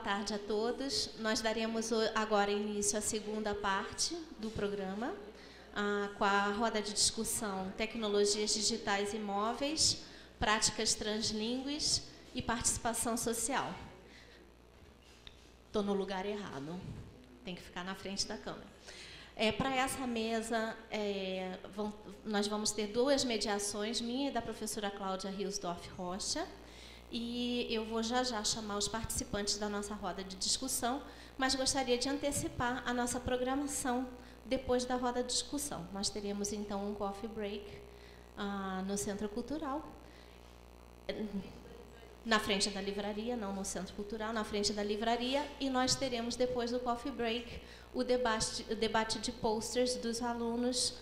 tarde a todos. Nós daremos agora início à segunda parte do programa, com a roda de discussão Tecnologias Digitais e Móveis, Práticas Translíngues e Participação Social. Estou no lugar errado, tem que ficar na frente da câmera. Para essa mesa, nós vamos ter duas mediações, minha e da professora Cláudia Riosdorf Rocha, e eu vou já chamar os participantes da nossa roda de discussão, mas gostaria de antecipar a nossa programação depois da roda de discussão. Nós teremos, então, um coffee break no Centro Cultural, na frente da livraria, não no Centro Cultural, na frente da livraria, e nós teremos, depois do coffee break, o debate de posters dos alunos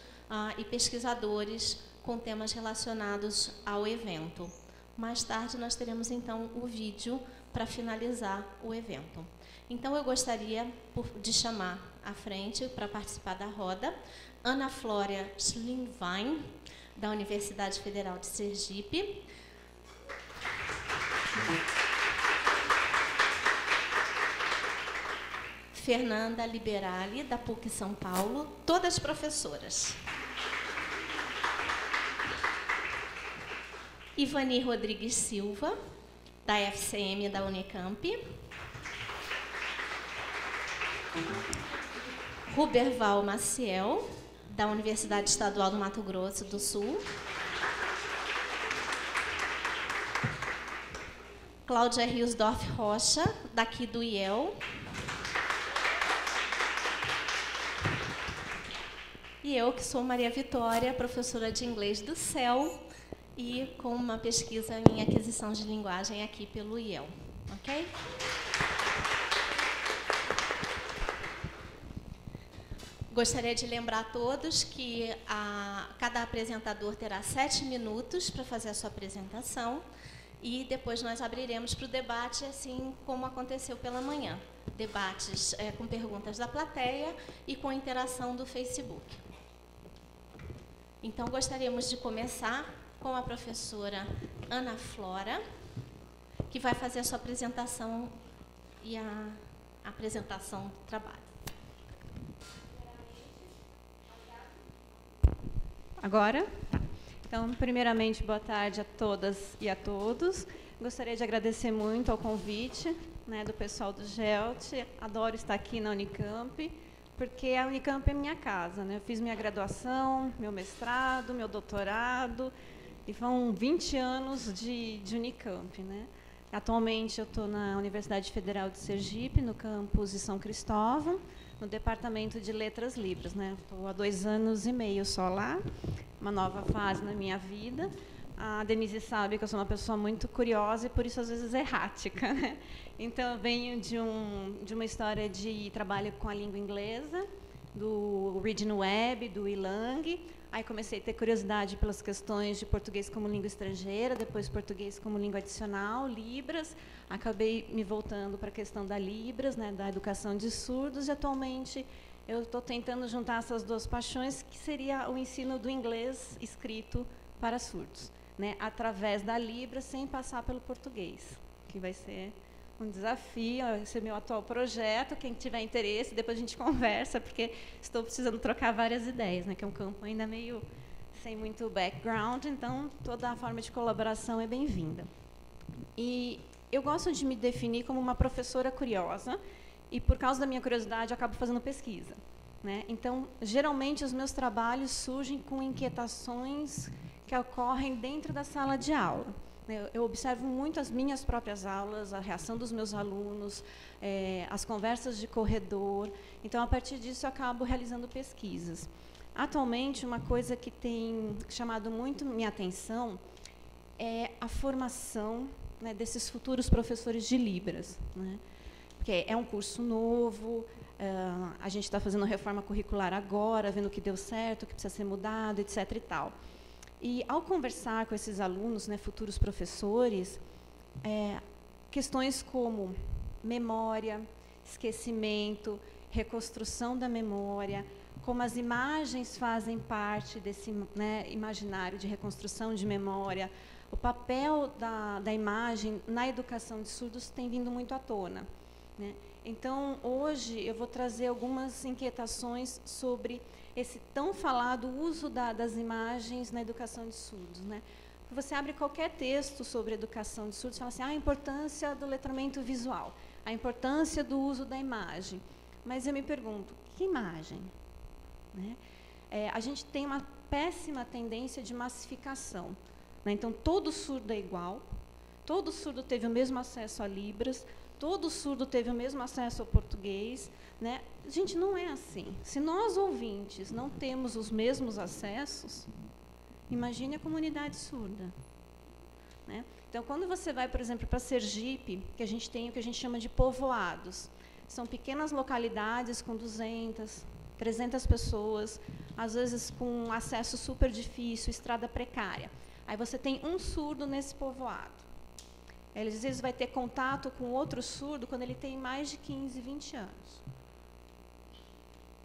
e pesquisadores com temas relacionados ao evento. Mais tarde, nós teremos, então, o vídeo para finalizar o evento. Então, eu gostaria de chamar à frente, para participar da roda, Ana Flória Schlinwein, da Universidade Federal de Sergipe, Fernanda Liberali, da PUC São Paulo, todas professoras. Ivani Rodrigues Silva, da FCM da Unicamp. Ruberval Maciel, da Universidade Estadual do Mato Grosso do Sul. Cláudia Riosdorf Rocha, daqui do IEL. E eu, que sou Maria Vitória, professora de inglês do CEL, e com uma pesquisa em aquisição de linguagem aqui pelo IEL. Ok? Gostaria de lembrar a todos que cada apresentador terá 7 minutos para fazer a sua apresentação, e depois nós abriremos para o debate, assim como aconteceu pela manhã. Debates com perguntas da plateia e com interação do Facebook. Então, gostaríamos de começar com a professora Ana Flora, que vai fazer a sua apresentação e a apresentação do trabalho. Agora? Tá. Então, primeiramente, boa tarde a todas e a todos. Gostaria de agradecer muito ao convite, né, do pessoal do GELT. Adoro estar aqui na Unicamp, porque a Unicamp é minha casa, né? Eu fiz minha graduação, meu mestrado, meu doutorado, e vão 20 anos de Unicamp, né? Atualmente, eu estou na Universidade Federal de Sergipe, no campus de São Cristóvão, no Departamento de Letras Libras, né? Estou há 2 anos e meio só lá, uma nova fase na minha vida. A Denise sabe que eu sou uma pessoa muito curiosa e, por isso, às vezes, errática, né? Então, eu venho de uma história de trabalho com a língua inglesa, do Reading Web, do Ilang. Aí comecei a ter curiosidade pelas questões de português como língua estrangeira, depois português como língua adicional, Libras. Acabei me voltando para a questão da Libras, né, da educação de surdos, e atualmente eu estou tentando juntar essas duas paixões, que seria o ensino do inglês escrito para surdos, né, através da Libras, sem passar pelo português, que vai ser um desafio. Esse é meu atual projeto. Quem tiver interesse, depois a gente conversa, porque estou precisando trocar várias ideias, né, que é um campo ainda meio sem muito background, então toda a forma de colaboração é bem-vinda. E eu gosto de me definir como uma professora curiosa, e por causa da minha curiosidade eu acabo fazendo pesquisa, né? Então, geralmente os meus trabalhos surgem com inquietações que ocorrem dentro da sala de aula. Eu observo muito as minhas próprias aulas, a reação dos meus alunos, as conversas de corredor. Então, a partir disso, eu acabo realizando pesquisas. Atualmente, uma coisa que tem chamado muito minha atenção é a formação, né, desses futuros professores de Libras, né? Porque é um curso novo, a gente está fazendo reforma curricular agora, vendo o que deu certo, o que precisa ser mudado, etc. e tal. E, ao conversar com esses alunos, né, futuros professores, questões como memória, esquecimento, reconstrução da memória, como as imagens fazem parte desse, né, imaginário de reconstrução de memória, o papel da imagem na educação de surdos tem vindo muito à tona. né? Então, hoje, eu vou trazer algumas inquietações sobre esse tão falado uso das imagens na educação de surdos, né? Você abre qualquer texto sobre educação de surdos, fala assim, a importância do letramento visual, a importância do uso da imagem. Mas eu me pergunto, que imagem? Né? A gente tem uma péssima tendência de massificação, né? Então, todo surdo é igual, todo surdo teve o mesmo acesso a Libras, todo surdo teve o mesmo acesso ao português, né? Gente, não é assim. Se nós, ouvintes, não temos os mesmos acessos, imagine a comunidade surda, né? Então, quando você vai, por exemplo, para Sergipe, que a gente tem o que a gente chama de povoados, são pequenas localidades com 200, 300 pessoas, às vezes com acesso super difícil, estrada precária. Aí você tem um surdo nesse povoado. Ele, às vezes, vai ter contato com outro surdo quando ele tem mais de 15, 20 anos.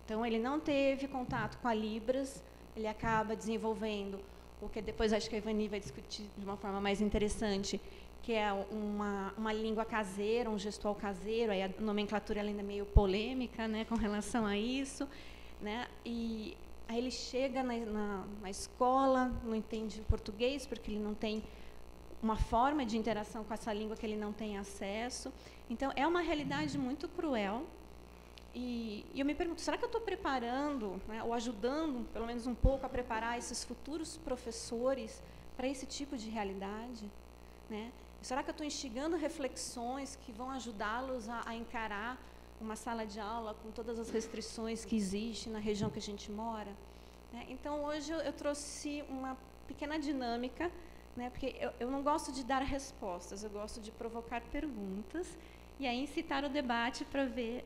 Então, ele não teve contato com a Libras, ele acaba desenvolvendo o que depois acho que a Ivani vai discutir de uma forma mais interessante, que é uma língua caseira, um gestual caseiro, aí a nomenclatura ainda é meio polêmica, né, com relação a isso, né, e aí ele chega na escola, não entende português, porque ele não tem uma forma de interação com essa língua que ele não tem acesso. Então, é uma realidade muito cruel. E eu me pergunto, será que eu estou preparando, né, ou ajudando, pelo menos um pouco, a preparar esses futuros professores para esse tipo de realidade? Né? Será que eu estou instigando reflexões que vão ajudá-los a encarar uma sala de aula com todas as restrições que existem na região que a gente mora? Né? Então, hoje eu trouxe uma pequena dinâmica, né, porque eu não gosto de dar respostas, eu gosto de provocar perguntas e aí incitar o debate para ver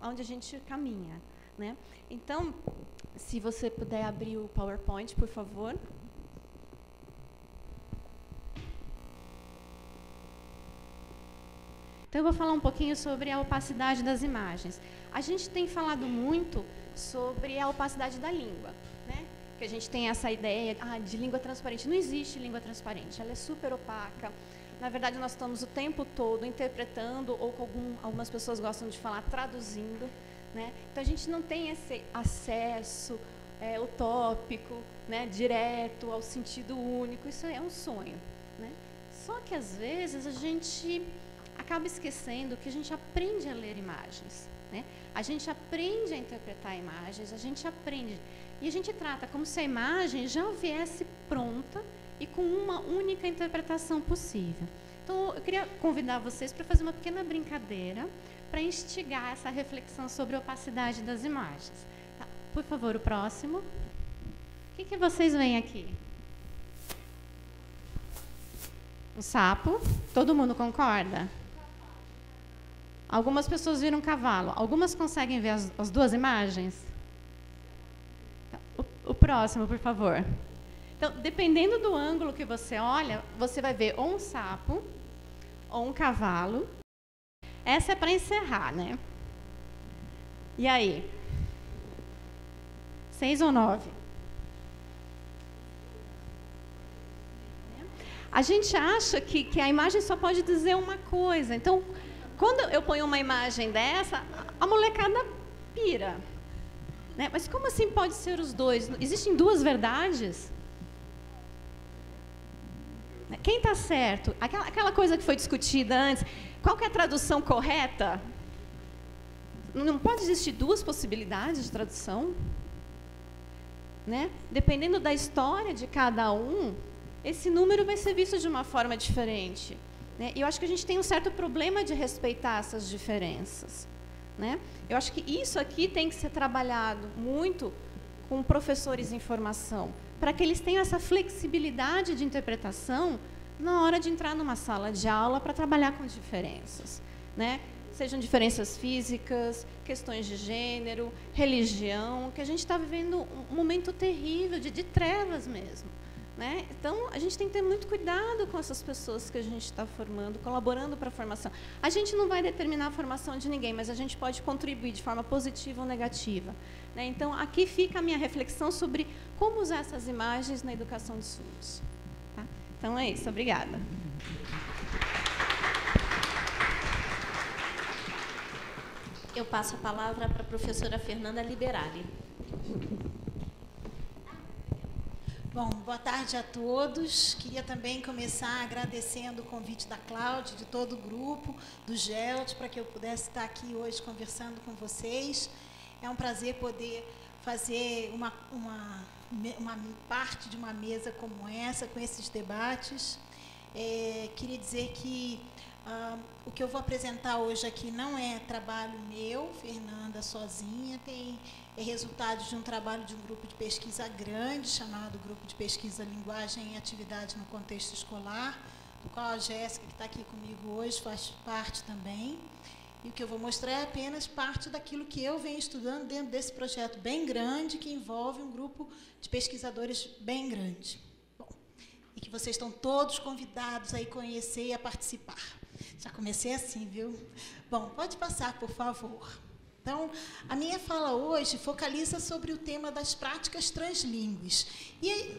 onde a gente caminha, né? Então, se você puder abrir o PowerPoint, por favor. Então, eu vou falar um pouquinho sobre a opacidade das imagens. A gente tem falado muito sobre a opacidade da língua, né? Que a gente tem essa ideia de língua transparente. Não existe língua transparente, ela é super opaca. Na verdade, nós estamos o tempo todo interpretando, ou algumas pessoas gostam de falar traduzindo, né? Então, a gente não tem esse acesso utópico, né, direto ao sentido único. Isso é um sonho, né? Só que, às vezes, a gente acaba esquecendo que a gente aprende a ler imagens, né? A gente aprende a interpretar imagens, a gente aprende. E a gente trata como se a imagem já viesse pronta e com uma única interpretação possível. Então, eu queria convidar vocês para fazer uma pequena brincadeira para instigar essa reflexão sobre a opacidade das imagens. Tá? Por favor, o próximo. O que vocês veem aqui? Um sapo. Todo mundo concorda? Algumas pessoas viram um cavalo. Algumas conseguem ver as duas imagens? O próximo, por favor. Então, dependendo do ângulo que você olha, você vai ver ou um sapo ou um cavalo. Essa é para encerrar, né? E aí? 6 ou 9? A gente acha que a imagem só pode dizer uma coisa. Então, quando eu ponho uma imagem dessa, a molecada pira. Né? Mas como assim pode ser os dois? Existem duas verdades? Quem está certo? Aquela coisa que foi discutida antes, qual que é a tradução correta? Não pode existir duas possibilidades de tradução? Né? Dependendo da história de cada um, esse número vai ser visto de uma forma diferente. Né? E eu acho que a gente tem um certo problema de respeitar essas diferenças. Né? Eu acho que isso aqui tem que ser trabalhado muito com professores em formação, para que eles tenham essa flexibilidade de interpretação na hora de entrar numa sala de aula para trabalhar com diferenças. Né? Sejam diferenças físicas, questões de gênero, religião, que a gente está vivendo um momento terrível, de trevas mesmo. Né? Então, a gente tem que ter muito cuidado com essas pessoas que a gente está formando, colaborando para a formação. A gente não vai determinar a formação de ninguém, mas a gente pode contribuir de forma positiva ou negativa. Né? Então, aqui fica a minha reflexão sobre como usar essas imagens na educação de surdos. Tá? Então, é isso. Obrigada. Eu passo a palavra para a professora Fernanda Liberali. Bom, boa tarde a todos. Queria também começar agradecendo o convite da Cláudia, de todo o grupo, do GELT, para que eu pudesse estar aqui hoje conversando com vocês. É um prazer poder fazer uma parte de uma mesa como essa, com esses debates. Queria dizer que o que eu vou apresentar hoje aqui não é trabalho meu, Fernanda, sozinha, é resultado de um trabalho de um grupo de pesquisa grande, chamado Grupo de Pesquisa Linguagem e Atividade no Contexto Escolar, do qual a Jéssica, que está aqui comigo hoje, faz parte também. E o que eu vou mostrar é apenas parte daquilo que eu venho estudando dentro desse projeto bem grande, que envolve um grupo de pesquisadores bem grande. Bom, e que vocês estão todos convidados a ir conhecer e a participar. Já comecei assim, viu? Bom, pode passar, por favor. Então, a minha fala hoje focaliza sobre o tema das práticas translíngues. E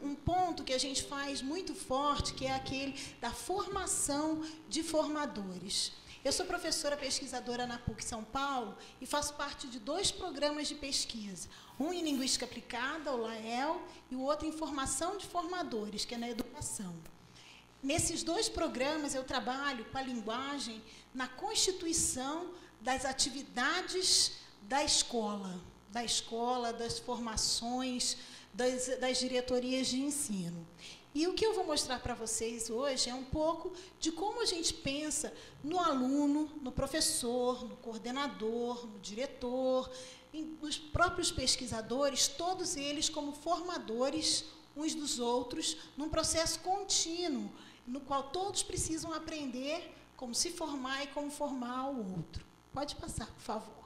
um ponto que a gente faz muito forte, que é aquele da formação de formadores. Eu sou professora pesquisadora na PUC São Paulo e faço parte de 2 programas de pesquisa. Um em Linguística Aplicada, o LAEL, e o outro em Formação de Formadores, que é na educação. Nesses 2 programas, eu trabalho com a linguagem na constituição das atividades da escola, das formações, das diretorias de ensino. E o que eu vou mostrar para vocês hoje é um pouco de como a gente pensa no aluno, no professor, no coordenador, no diretor, nos próprios pesquisadores, todos eles como formadores uns dos outros, num processo contínuo, no qual todos precisam aprender como se formar e como formar o outro. Pode passar, por favor.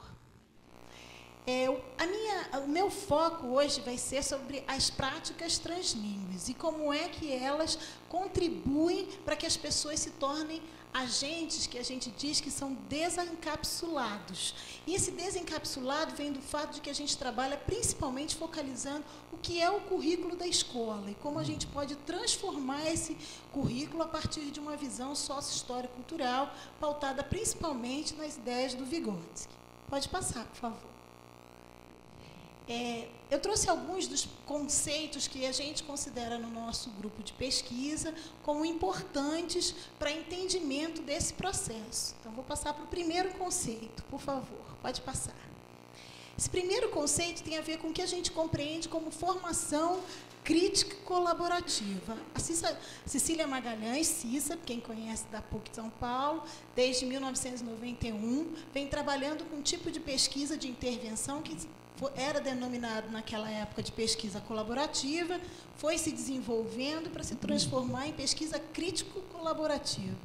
O meu foco hoje vai ser sobre as práticas translíngues e como é que elas contribuem para que as pessoas se tornem agentes que a gente diz que são desencapsulados. E esse desencapsulado vem do fato de que a gente trabalha principalmente focalizando o que é o currículo da escola e como a gente pode transformar esse currículo a partir de uma visão sócio-histórico-cultural pautada principalmente nas ideias do Vygotsky. Pode passar, por favor. Eu trouxe alguns dos conceitos que a gente considera no nosso grupo de pesquisa como importantes para entendimento desse processo. Então, vou passar para o primeiro conceito, por favor, pode passar. Esse primeiro conceito tem a ver com o que a gente compreende como formação crítica colaborativa. A Cecília Magalhães, Cissa, quem conhece da PUC de São Paulo, desde 1991, vem trabalhando com um tipo de pesquisa de intervenção que era denominado naquela época de pesquisa colaborativa, foi se desenvolvendo para se transformar em pesquisa crítico-colaborativa.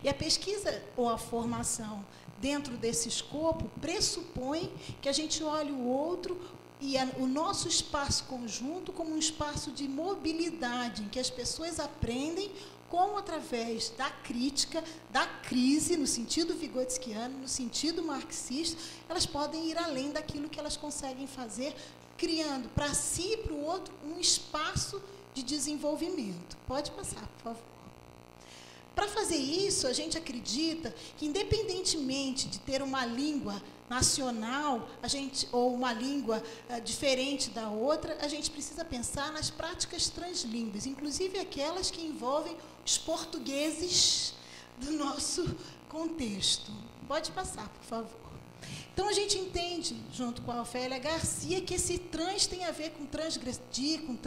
E a pesquisa ou a formação dentro desse escopo pressupõe que a gente olhe o outro e o nosso espaço conjunto como um espaço de mobilidade, em que as pessoas aprendem como, através da crítica, da crise, no sentido vigotskiano, no sentido marxista, elas podem ir além daquilo que elas conseguem fazer, criando para si e para o outro um espaço de desenvolvimento. Pode passar, por favor. Para fazer isso, a gente acredita que, independentemente de ter uma língua nacional, ou uma língua diferente da outra, a gente precisa pensar nas práticas translíngues, inclusive aquelas que envolvem os portugueses do nosso contexto. Pode passar, por favor. Então, a gente entende, junto com a Ofélia Garcia, que esse trans tem a ver com transgredir, com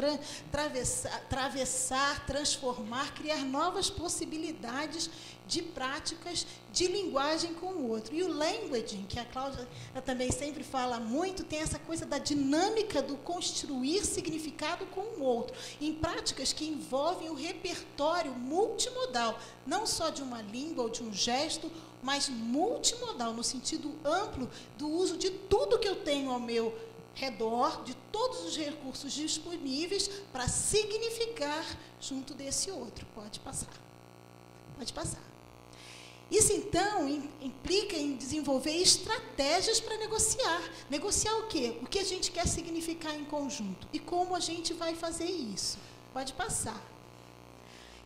travessar, transformar, criar novas possibilidades de práticas de linguagem com o outro. E o languaging, que a Cláudia também sempre fala muito, tem essa coisa da dinâmica do construir significado com o outro, em práticas que envolvem o repertório multimodal, não só de uma língua ou de um gesto, mas multimodal, no sentido amplo do uso de tudo que eu tenho ao meu redor, de todos os recursos disponíveis para significar junto desse outro. Pode passar. Pode passar. Isso, então, implica em desenvolver estratégias para negociar. Negociar o quê? O que a gente quer significar em conjunto. E como a gente vai fazer isso. Pode passar.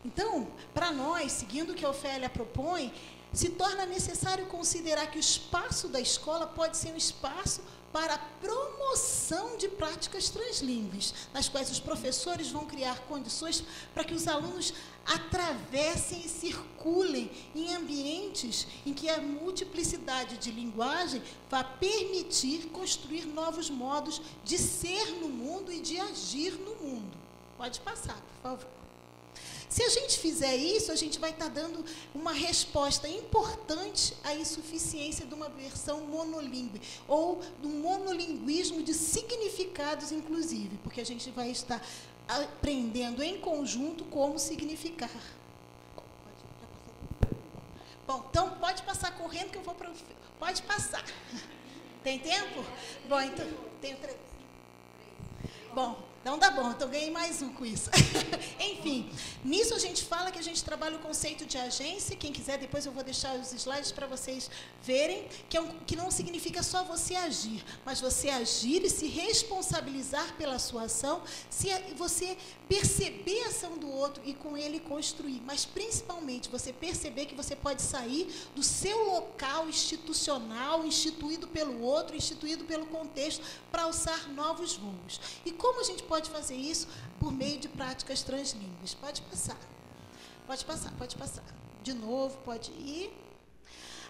Então, para nós, seguindo o que a Ofélia propõe, se torna necessário considerar que o espaço da escola pode ser um espaço para a promoção de práticas translíngues, nas quais os professores vão criar condições para que os alunos atravessem e circulem em ambientes em que a multiplicidade de linguagem vai permitir construir novos modos de ser no mundo e de agir no mundo. Pode passar, por favor. Se a gente fizer isso, a gente vai estar dando uma resposta importante à insuficiência de uma versão monolíngue, ou de um monolinguismo de significados, inclusive, porque a gente vai estar aprendendo em conjunto como significar. Bom, então pode passar correndo que eu vou para... Pode passar. Tem tempo? Bom, então... Tenho 3. Bom... Então, dá bom, então ganhei mais um com isso. Enfim, nisso a gente fala que a gente trabalha o conceito de agência. Quem quiser, depois eu vou deixar os slides para vocês verem, que não significa só você agir, mas você agir e se responsabilizar pela sua ação, se você perceber a ação do outro e com ele construir, mas principalmente você perceber que você pode sair do seu local institucional, instituído pelo outro, instituído pelo contexto, para alçar novos voos. E como a gente pode fazer isso? Por meio de práticas translíngues. Pode passar. Pode passar, pode passar. De novo, pode ir.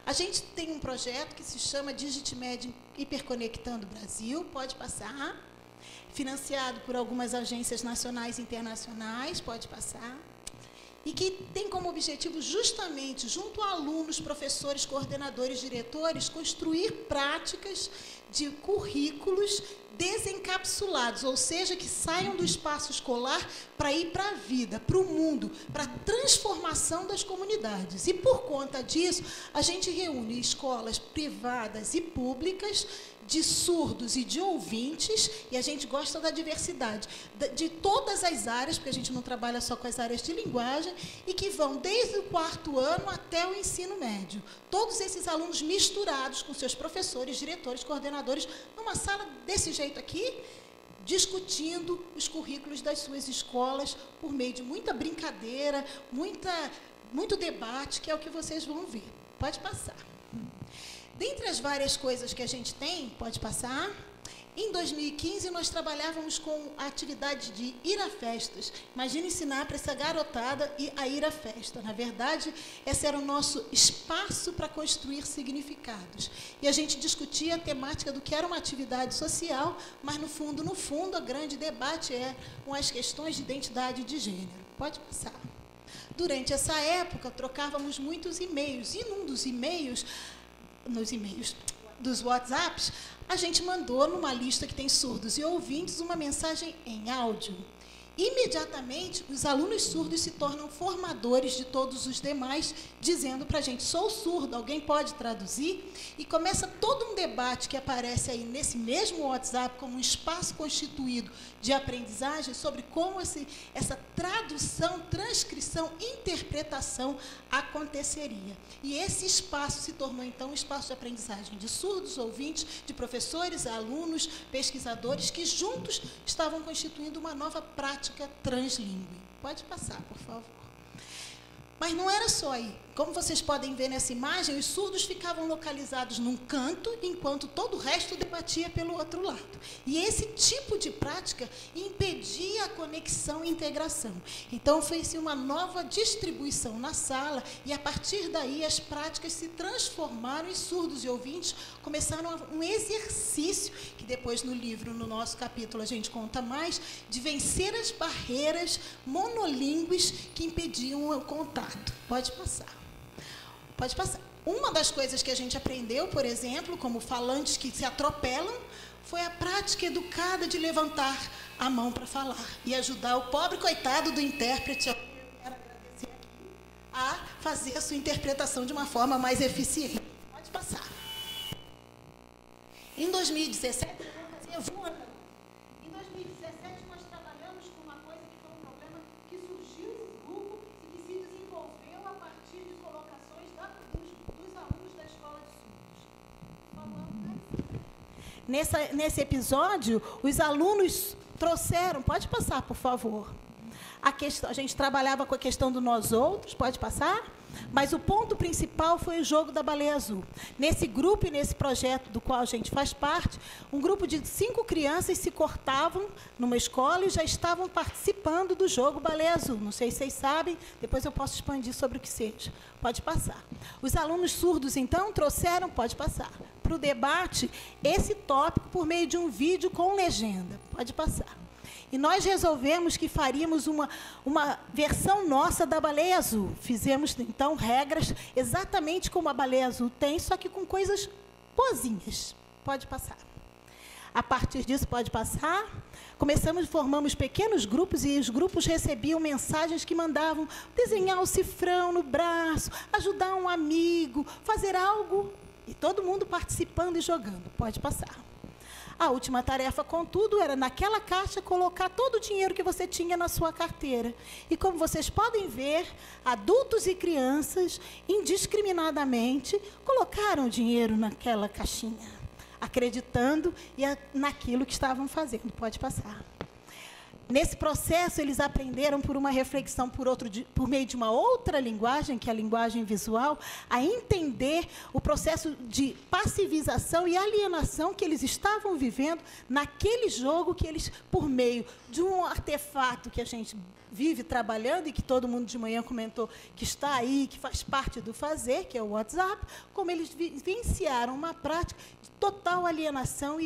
A gente tem um projeto que se chama DigitMed Hiperconectando Brasil. Pode passar. Financiado por algumas agências nacionais e internacionais. Pode passar. E que tem como objetivo, justamente, junto a alunos, professores, coordenadores, diretores, construir práticas de currículos desencapsulados, ou seja, que saiam do espaço escolar para ir para a vida, para o mundo, para a transformação das comunidades. E, por conta disso, a gente reúne escolas privadas e públicas, de surdos e de ouvintes, e a gente gosta da diversidade, de todas as áreas, porque a gente não trabalha só com as áreas de linguagem, e que vão desde o 4º ano até o ensino médio. Todos esses alunos misturados com seus professores, diretores, coordenadores, numa sala desse jeito aqui, discutindo os currículos das suas escolas, por meio de muita brincadeira, muito debate, que é o que vocês vão ver. Pode passar. Dentre as várias coisas que a gente tem, pode passar, em 2015 nós trabalhávamos com a atividade de ir a festas. Imagina ensinar para essa garotada a ir à festa. Na verdade, esse era o nosso espaço para construir significados. E a gente discutia a temática do que era uma atividade social, mas, no fundo, o grande debate é com as questões de identidade de gênero. Pode passar. Durante essa época, trocávamos muitos e-mails. E num dos e-mails, nos e-mails dos WhatsApps, a gente mandou numa lista que tem surdos e ouvintes uma mensagem em áudio. Imediatamente, os alunos surdos se tornam formadores de todos os demais, dizendo para a gente, sou surdo, alguém pode traduzir? E começa todo um debate que aparece aí nesse mesmo WhatsApp como um espaço constituído de aprendizagem sobre como essa tradução, transcrição, interpretação aconteceria. E esse espaço se tornou, então, um espaço de aprendizagem de surdos, ouvintes, de professores, alunos, pesquisadores, que juntos estavam constituindo uma nova prática translíngue. Pode passar, por favor. Mas não era só aí. Como vocês podem ver nessa imagem, os surdos ficavam localizados num canto, enquanto todo o resto debatia pelo outro lado. E esse tipo de prática impedia a conexão e integração. Então, fez-se uma nova distribuição na sala, e, a partir daí, as práticas se transformaram, e surdos e ouvintes começaram um exercício, que depois no livro, no nosso capítulo, a gente conta mais, de vencer as barreiras monolíngues que impediam o contato. Pode passar. Pode passar. Uma das coisas que a gente aprendeu, por exemplo, como falantes que se atropelam, foi a prática educada de levantar a mão para falar e ajudar o pobre coitado do intérprete a fazer a sua interpretação de uma forma mais eficiente. Pode passar. Em 2017, eu vou fazer voando. Em 2017, nós trabalhamos com uma coisa que foi um problema que surgiu nesse grupo e que se desenvolveu a partir de colocações dos alunos da escola de surdos. Nesse episódio, os alunos trouxeram... Pode passar, por favor. A gente trabalhava com a questão do nós outros. Pode passar? Mas o ponto principal foi o jogo da Baleia Azul. Nesse grupo e nesse projeto do qual a gente faz parte, um grupo de 5 crianças se cortavam numa escola e já estavam participando do jogo Baleia Azul. Não sei se vocês sabem, depois eu posso expandir sobre o que seja. Pode passar. Os alunos surdos, então, trouxeram, pode passar, para o debate esse tópico por meio de um vídeo com legenda. Pode passar. E nós resolvemos que faríamos uma versão nossa da Baleia Azul. Fizemos, então, regras exatamente como a Baleia Azul tem, só que com coisas boazinhas. Pode passar. A partir disso, pode passar. Formamos pequenos grupos e os grupos recebiam mensagens que mandavam desenhar o cifrão no braço, ajudar um amigo, fazer algo. E todo mundo participando e jogando. Pode passar. A última tarefa, contudo, era naquela caixa colocar todo o dinheiro que você tinha na sua carteira. E como vocês podem ver, adultos e crianças, indiscriminadamente, colocaram o dinheiro naquela caixinha, acreditando naquilo que estavam fazendo. Pode passar. Nesse processo, eles aprenderam por uma reflexão por meio de uma outra linguagem, que é a linguagem visual, a entender o processo de passivização e alienação que eles estavam vivendo naquele jogo que eles, por meio de um artefato que a gente vive trabalhando e que todo mundo de manhã comentou que está aí, que faz parte do fazer, que é o WhatsApp, como eles vivenciaram uma prática de total alienação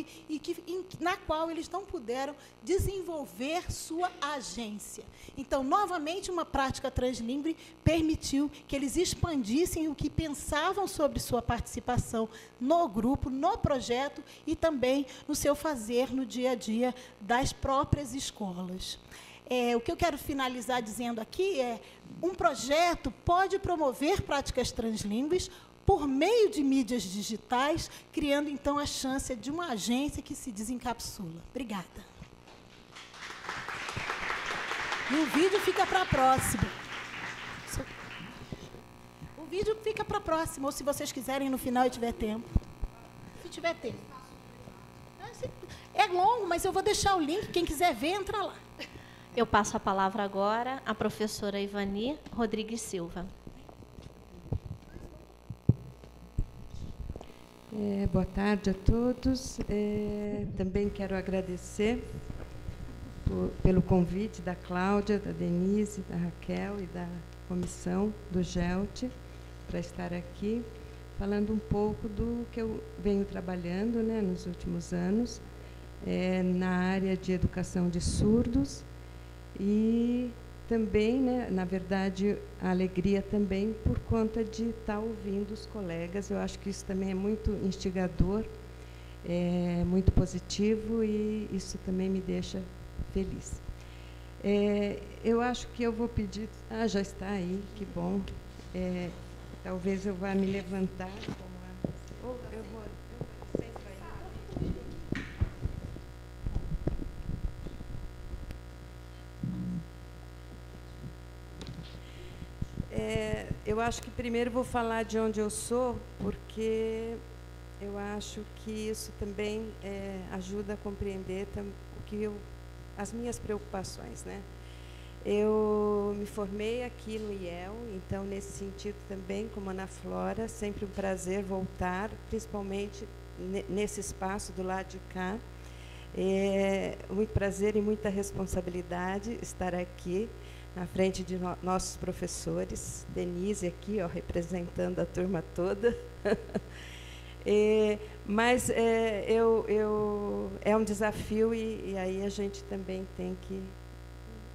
na qual eles não puderam desenvolver sua agência. Então, novamente, uma prática translingüe permitiu que eles expandissem o que pensavam sobre sua participação no grupo, no projeto e também no seu fazer no dia a dia das próprias escolas. O que eu quero finalizar dizendo aqui é: um projeto pode promover práticas translingües por meio de mídias digitais, criando, então, a chance de uma agência que se desencapsula. Obrigada. E o vídeo fica para a próxima. O vídeo fica para a próxima, ou se vocês quiserem, no final, e tiver tempo. Se tiver tempo. É longo, mas eu vou deixar o link. Quem quiser ver, entra lá. Eu passo a palavra agora à professora Ivani Rodrigues Silva. Boa tarde a todos. Também quero agradecer pelo convite da Cláudia, da Denise, da Raquel e da comissão do GELT para estar aqui falando um pouco do que eu venho trabalhando, né, nos últimos anos, na área de educação de surdos. E também, né, na verdade, a alegria também por conta de estar ouvindo os colegas. Eu acho que isso também é muito instigador, muito positivo, e isso também me deixa feliz. Eu acho que eu vou pedir... já está aí, que bom. Talvez eu vá me levantar. Eu vou sempre aí. Eu acho que primeiro vou falar de onde eu sou, porque eu acho que isso também ajuda a compreender as minhas preocupações, né? Eu me formei aqui no IEL, então, nesse sentido também, como Ana Flora, sempre um prazer voltar, principalmente nesse espaço do lado de cá. Muito prazer e muita responsabilidade estar aqui na frente de nossos professores, Denise aqui, ó, representando a turma toda. Mas é um desafio e aí a gente também tem que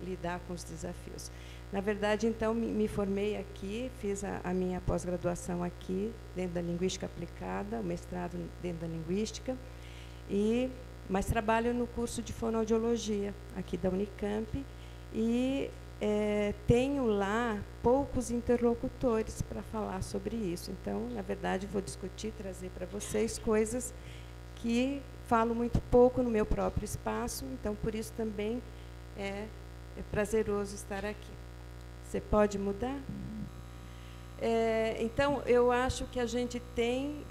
lidar com os desafios. Na verdade, então, me formei aqui, fiz a minha pós-graduação aqui, dentro da Linguística Aplicada, o mestrado dentro da Linguística, mas trabalho no curso de Fonoaudiologia, aqui da Unicamp, e tenho lá poucos interlocutores para falar sobre isso. Então, na verdade, vou discutir, trazer para vocês coisas que falo muito pouco no meu próprio espaço, então, por isso também é prazeroso estar aqui. Você pode mudar? Então, eu acho que a gente tem,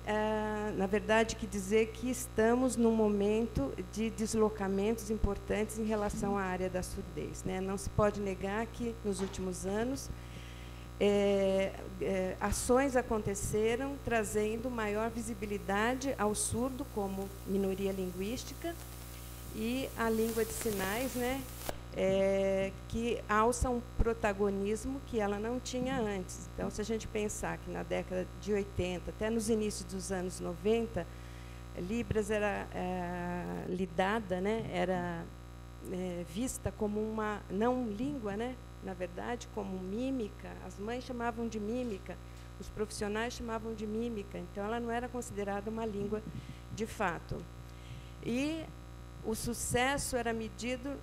na verdade, que dizer que estamos num momento de deslocamentos importantes em relação à área da surdez, né? Não se pode negar que, nos últimos anos, ações aconteceram trazendo maior visibilidade ao surdo como minoria linguística e a língua de sinais, né, que alça um protagonismo que ela não tinha antes. Então, se a gente pensar que na década de 80, até nos inícios dos anos 90, Libras era lidada, né, era vista como uma não língua, né, na verdade, como mímica. As mães chamavam de mímica, os profissionais chamavam de mímica, então ela não era considerada uma língua de fato. E o sucesso era medido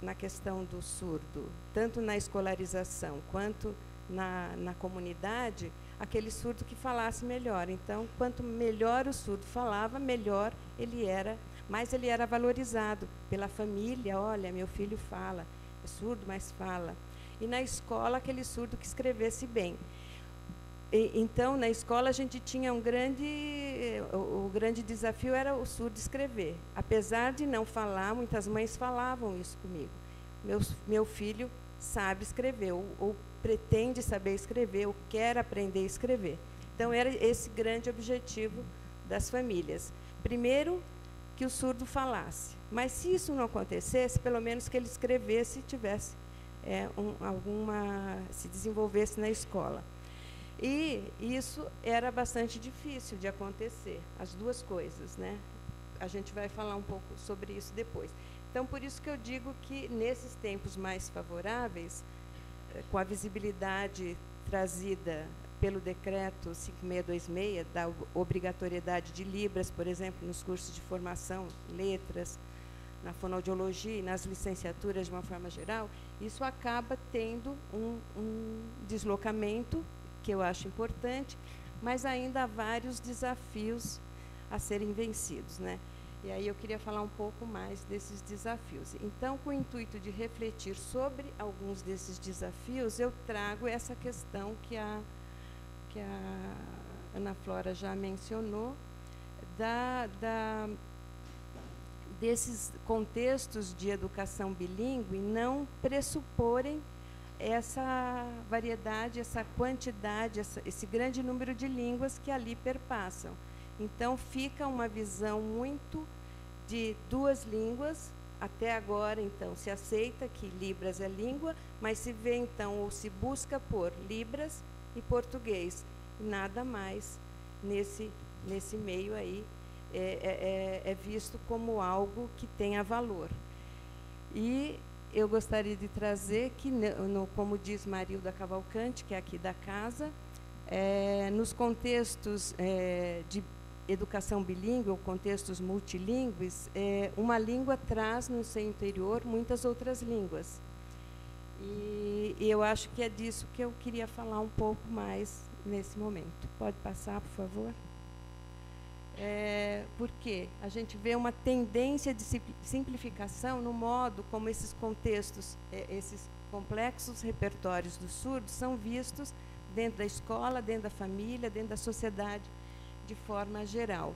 na questão do surdo, tanto na escolarização quanto na comunidade, aquele surdo que falasse melhor. Então, quanto melhor o surdo falava, melhor ele era, mais ele era valorizado pela família. Olha, meu filho fala, é surdo, mas fala. E na escola, aquele surdo que escrevesse bem. Então, na escola, a gente tinha o grande desafio era o surdo escrever. Apesar de não falar, muitas mães falavam isso comigo. Meu filho sabe escrever, ou pretende saber escrever, ou quer aprender a escrever. Então, era esse grande objetivo das famílias. Primeiro, que o surdo falasse. Mas, se isso não acontecesse, pelo menos que ele escrevesse e tivesse se desenvolvesse na escola. E isso era bastante difícil de acontecer, as duas coisas, né? A gente vai falar um pouco sobre isso depois. Então, por isso que eu digo que, nesses tempos mais favoráveis, com a visibilidade trazida pelo decreto 5626, da obrigatoriedade de Libras, por exemplo, nos cursos de formação, letras, na fonoaudiologia e nas licenciaturas de uma forma geral, isso acaba tendo um deslocamento, que eu acho importante, mas ainda há vários desafios a serem vencidos, né? E aí eu queria falar um pouco mais desses desafios. Então, com o intuito de refletir sobre alguns desses desafios, eu trago essa questão que a Ana Flora já mencionou, desses contextos de educação bilíngue não pressuporem essa variedade, essa quantidade, esse grande número de línguas que ali perpassam. Então, fica uma visão muito de duas línguas. Até agora, então, se aceita que Libras é língua, mas se vê, então, ou se busca por Libras e português. Nada mais nesse meio aí é visto como algo que tenha valor. E eu gostaria de trazer que, como diz Marilda Cavalcante, que é aqui da casa, nos contextos de educação bilíngue ou contextos multilingües, uma língua traz no seu interior muitas outras línguas. E eu acho que é disso que eu queria falar um pouco mais nesse momento. Pode passar, por favor? Porque a gente vê uma tendência de simplificação no modo como esses contextos, esses complexos repertórios dos surdos são vistos dentro da escola, dentro da família, dentro da sociedade, de forma geral.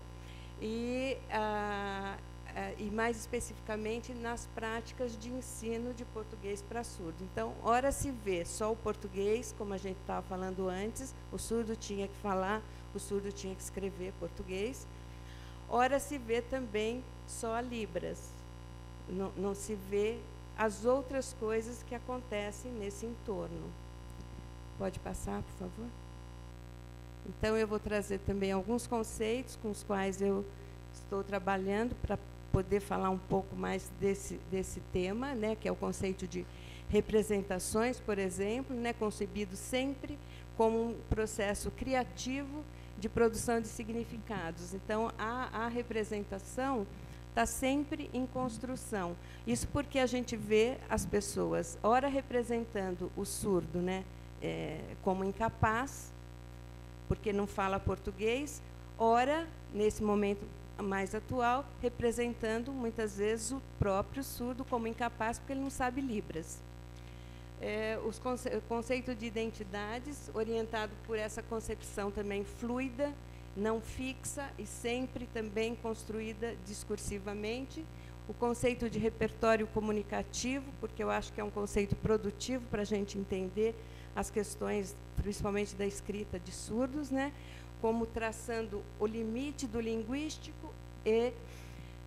E mais especificamente nas práticas de ensino de português para surdo. Então, ora se vê só o português, como a gente estava falando antes, o surdo tinha que falar, o surdo tinha que escrever português. Ora se vê também só a Libras. Não se vê as outras coisas que acontecem nesse entorno. Pode passar, por favor? Então, eu vou trazer também alguns conceitos com os quais eu estou trabalhando para poder falar um pouco mais desse tema, né, que é o conceito de representações, por exemplo, né, concebido sempre como um processo criativo de produção de significados. Então, a representação está sempre em construção. Isso porque a gente vê as pessoas, ora representando o surdo, né, como incapaz, porque não fala português, ora, nesse momento mais atual, representando, muitas vezes, o próprio surdo como incapaz, porque ele não sabe Libras. O conceito de identidades, orientado por essa concepção também fluida não fixa e sempre também construída discursivamente. O conceito de repertório comunicativo, porque eu acho que é um conceito produtivo para a gente entender as questões, principalmente da escrita de surdos, né? Como traçando o limite do linguístico e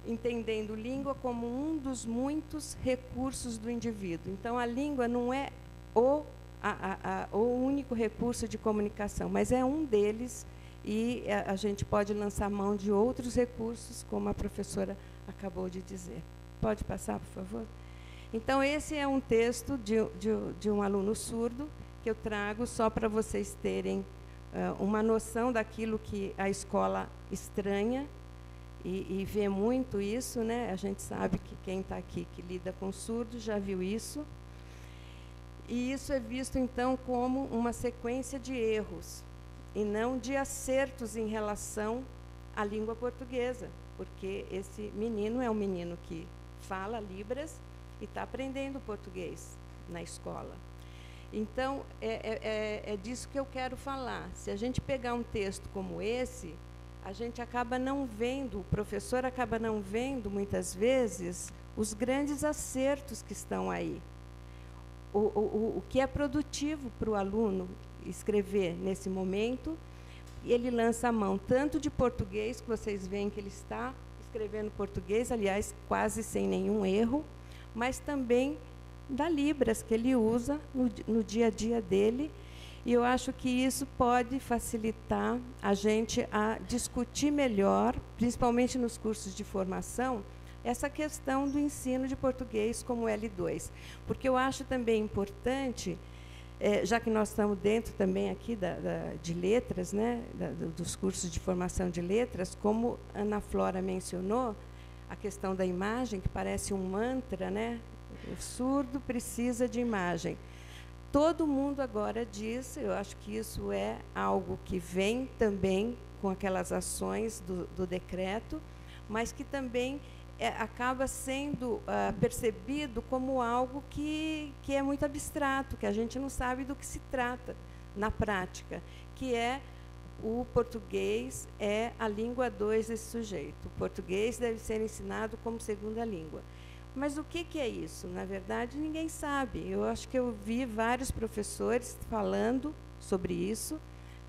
entendendo língua como um dos muitos recursos do indivíduo. Então, a língua não é o único recurso de comunicação, mas é um deles, e a gente pode lançar mão de outros recursos, como a professora acabou de dizer. Pode passar, por favor? Então, esse é um texto de um aluno surdo, que eu trago só para vocês terem uma noção daquilo que a escola estranha, e vê muito isso, né? A gente sabe que quem está aqui, que lida com surdos, já viu isso. E isso é visto, então, como uma sequência de erros, e não de acertos em relação à língua portuguesa, porque esse menino é um menino que fala Libras e está aprendendo português na escola. Então, é disso que eu quero falar. Se a gente pegar um texto como esse, a gente acaba não vendo, o professor acaba não vendo, muitas vezes, os grandes acertos que estão aí. O que é produtivo para o aluno escrever nesse momento, ele lança a mão tanto de português, que vocês veem que ele está escrevendo português, aliás, quase sem nenhum erro, mas também da Libras, que ele usa no dia a dia dele. E eu acho que isso pode facilitar a gente a discutir melhor, principalmente nos cursos de formação, essa questão do ensino de português como L2. Porque eu acho também importante, já que nós estamos dentro também aqui de letras, né, dos cursos de formação de letras, como a Ana Flora mencionou, a questão da imagem, que parece um mantra, né? O surdo precisa de imagem. Todo mundo agora diz, eu acho que isso é algo que vem também com aquelas ações do decreto, mas que também acaba sendo percebido como algo que é muito abstrato, que a gente não sabe do que se trata na prática, que é o português é a língua 2 desse sujeito. O português deve ser ensinado como segunda língua. Mas o que é isso? Na verdade, ninguém sabe. Eu acho que eu vi vários professores falando sobre isso,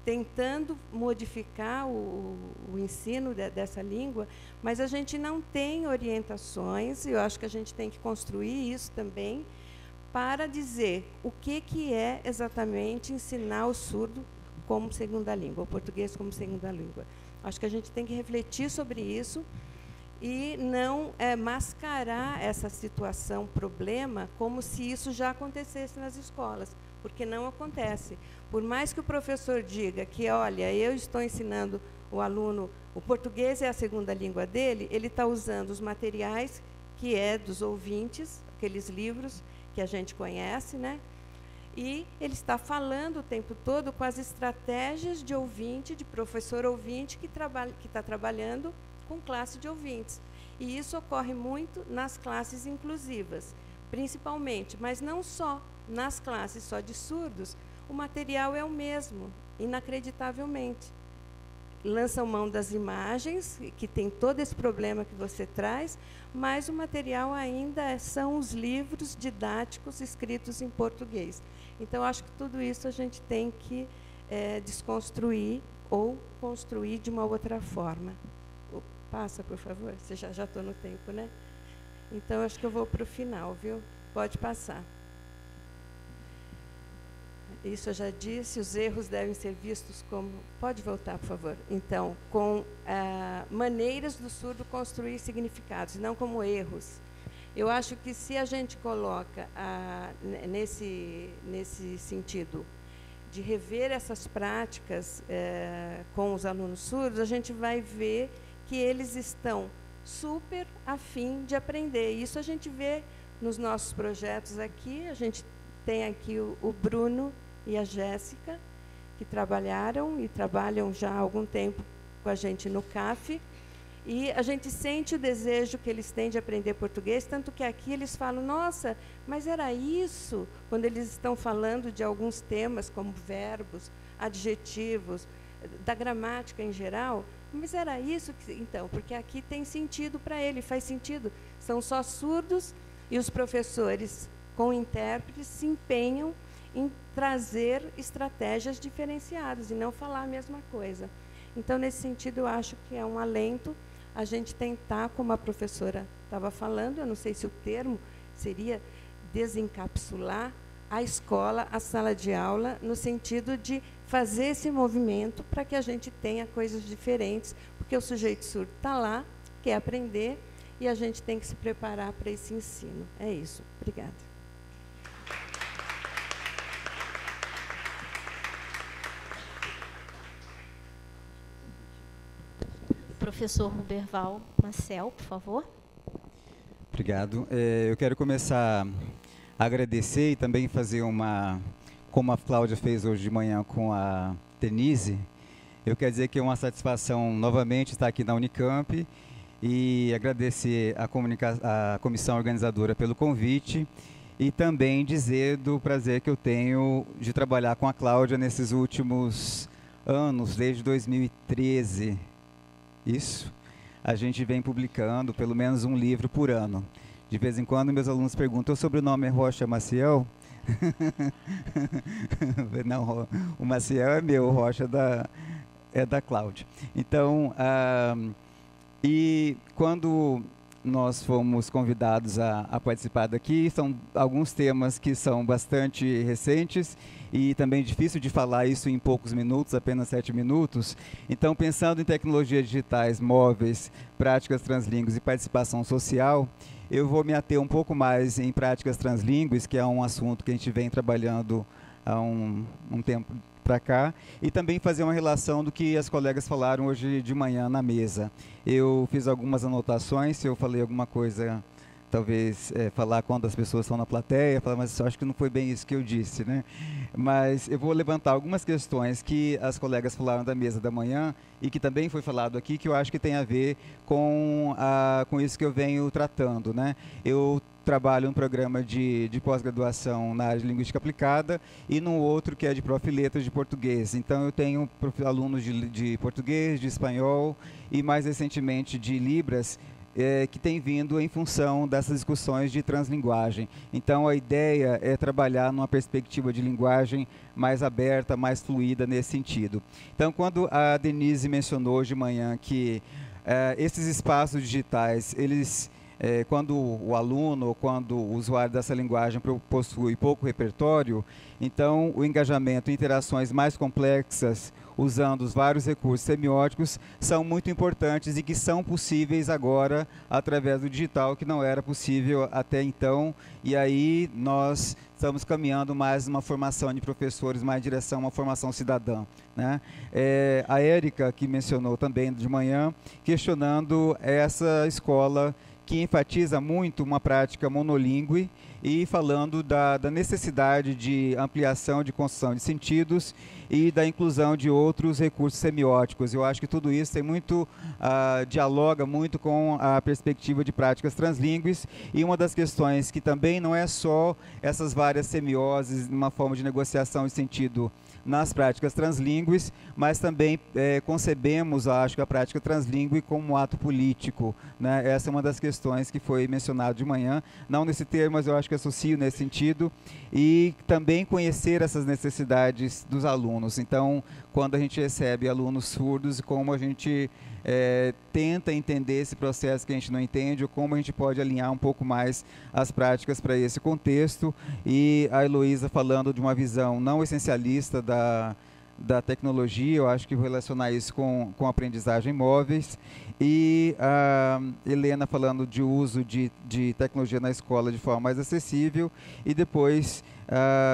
tentando modificar o ensino dessa língua, mas a gente não tem orientações, e eu acho que a gente tem que construir isso também, para dizer o que é exatamente ensinar o surdo como segunda língua, o português como segunda língua. Acho que a gente tem que refletir sobre isso, e não mascarar essa situação, problema, como se isso já acontecesse nas escolas, porque não acontece. Por mais que o professor diga que, olha, eu estou ensinando o aluno, o português é a segunda língua dele, ele está usando os materiais que é dos ouvintes, aqueles livros que a gente conhece, né? E ele está falando o tempo todo com as estratégias de ouvinte, de professor ouvinte, que está trabalhando com classe de ouvintes. E isso ocorre muito nas classes inclusivas, principalmente, mas não só nas classes só de surdos, o material é o mesmo, inacreditavelmente. Lançam mão das imagens, que tem todo esse problema que você traz, mas o material ainda são os livros didáticos escritos em português. Então, acho que tudo isso a gente tem que desconstruir ou construir de uma outra forma. Passa, por favor. Você já estou no tempo, né? Então, acho que eu vou para o final, viu? Pode passar. Isso eu já disse, os erros devem ser vistos como... Pode voltar, por favor. Então, com maneiras do surdo construir significados, não como erros. Eu acho que se a gente coloca nesse sentido de rever essas práticas com os alunos surdos, a gente vai ver que eles estão super afim de aprender. Isso a gente vê nos nossos projetos aqui. A gente tem aqui o Bruno e a Jéssica, que trabalharam e trabalham já há algum tempo com a gente no CAF. E a gente sente o desejo que eles têm de aprender português, tanto que aqui eles falam, nossa, mas era isso, quando eles estão falando de alguns temas, como verbos, adjetivos, da gramática em geral. Mas era isso que, então, porque aqui tem sentido para ele, faz sentido. São só surdos e os professores com intérpretes se empenham em trazer estratégias diferenciadas e não falar a mesma coisa. Então, nesse sentido, eu acho que é um alento a gente tentar, como a professora estava falando, eu não sei se o termo seria desencapsular a escola, a sala de aula, no sentido de fazer esse movimento para que a gente tenha coisas diferentes, porque o sujeito surdo está lá, quer aprender, e a gente tem que se preparar para esse ensino. É isso. Obrigada. Professor Ruberval Marcel, por favor. Obrigado. Eu quero começar a agradecer e também fazer como a Cláudia fez hoje de manhã com a Denise, eu quero dizer que é uma satisfação novamente estar aqui na Unicamp e agradecer a comissão organizadora pelo convite e também dizer do prazer que eu tenho de trabalhar com a Cláudia nesses últimos anos, desde 2013. Isso. A gente vem publicando pelo menos um livro por ano. De vez em quando meus alunos perguntam, o sobrenome é Rocha Maciel? Não, o Maciel é meu, o Rocha é da Cláudia. Então, e quando nós fomos convidados a participar daqui, são alguns temas que são bastante recentes e também difícil de falar isso em poucos minutos, apenas 7 minutos. Então, pensando em tecnologias digitais, móveis, práticas translíngues e participação social, eu vou me ater um pouco mais em práticas translíngues, que é um assunto que a gente vem trabalhando há um tempo para cá, e também fazer uma relação do que as colegas falaram hoje de manhã na mesa. Eu fiz algumas anotações, se eu falei alguma coisa, talvez falar quando as pessoas estão na plateia, falar, mas eu acho que não foi bem isso que eu disse, né? Mas eu vou levantar algumas questões que as colegas falaram da mesa da manhã e que também foi falado aqui, que eu acho que tem a ver com isso que eu venho tratando, né? Eu trabalho um programa de pós-graduação na área de linguística aplicada e num outro que é de prof. Letras de português. Então, eu tenho alunos de português, de espanhol e, mais recentemente, de Libras, que tem vindo em função dessas discussões de translinguagem. Então, a ideia é trabalhar numa perspectiva de linguagem mais aberta, mais fluida nesse sentido. Então, quando a Denise mencionou hoje de manhã que esses espaços digitais, eles... quando o aluno ou quando o usuário dessa linguagem possui pouco repertório, então o engajamento e interações mais complexas, usando os vários recursos semióticos, são muito importantes e que são possíveis agora através do digital, que não era possível até então. E aí nós estamos caminhando mais uma formação de professores, mais em direção a uma formação cidadã, né? A Érica, que mencionou também de manhã, questionando essa escola que enfatiza muito uma prática monolíngue e falando da necessidade de ampliação, de construção de sentidos e da inclusão de outros recursos semióticos. Eu acho que tudo isso tem muito, dialoga muito com a perspectiva de práticas translíngues, e uma das questões que também não é só essas várias semioses, uma forma de negociação de sentido nas práticas translíngues, mas também concebemos, acho que a prática translíngue como um ato político, né? Essa é uma das questões que foi mencionada de manhã, não nesse termo, mas eu acho que associo nesse sentido, e também conhecer essas necessidades dos alunos. Então, quando a gente recebe alunos surdos, como a gente tenta entender esse processo que a gente não entende, ou como a gente pode alinhar um pouco mais as práticas para esse contexto. E a Heloísa falando de uma visão não essencialista da tecnologia, eu acho que vou relacionar isso com aprendizagem móveis, e a Helena falando de uso de tecnologia na escola de forma mais acessível, e depois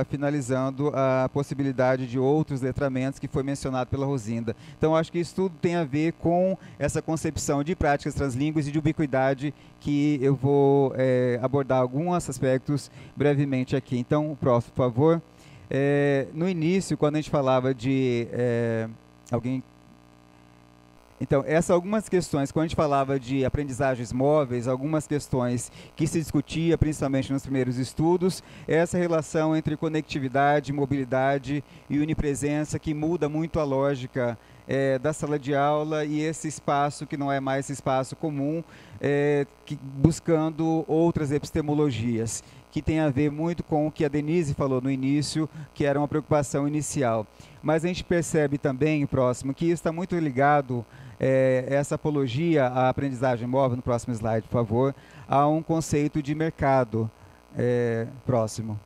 finalizando a possibilidade de outros letramentos que foi mencionado pela Rosinda. Então, acho que isso tudo tem a ver com essa concepção de práticas translíngues e de ubiquidade, que eu vou abordar alguns aspectos brevemente aqui. Então, o próximo, por favor. No início, quando a gente falava de Então, algumas questões, quando a gente falava de aprendizagens móveis, algumas questões que se discutia, principalmente nos primeiros estudos, essa relação entre conectividade, mobilidade e onipresença, que muda muito a lógica da sala de aula e esse espaço que não é mais espaço comum, buscando outras epistemologias, que tem a ver muito com o que a Denise falou no início, que era uma preocupação inicial. Mas a gente percebe também, próximo, que isso está muito ligado, essa apologia à aprendizagem móvel, no próximo slide, por favor, a um conceito de mercado próximo.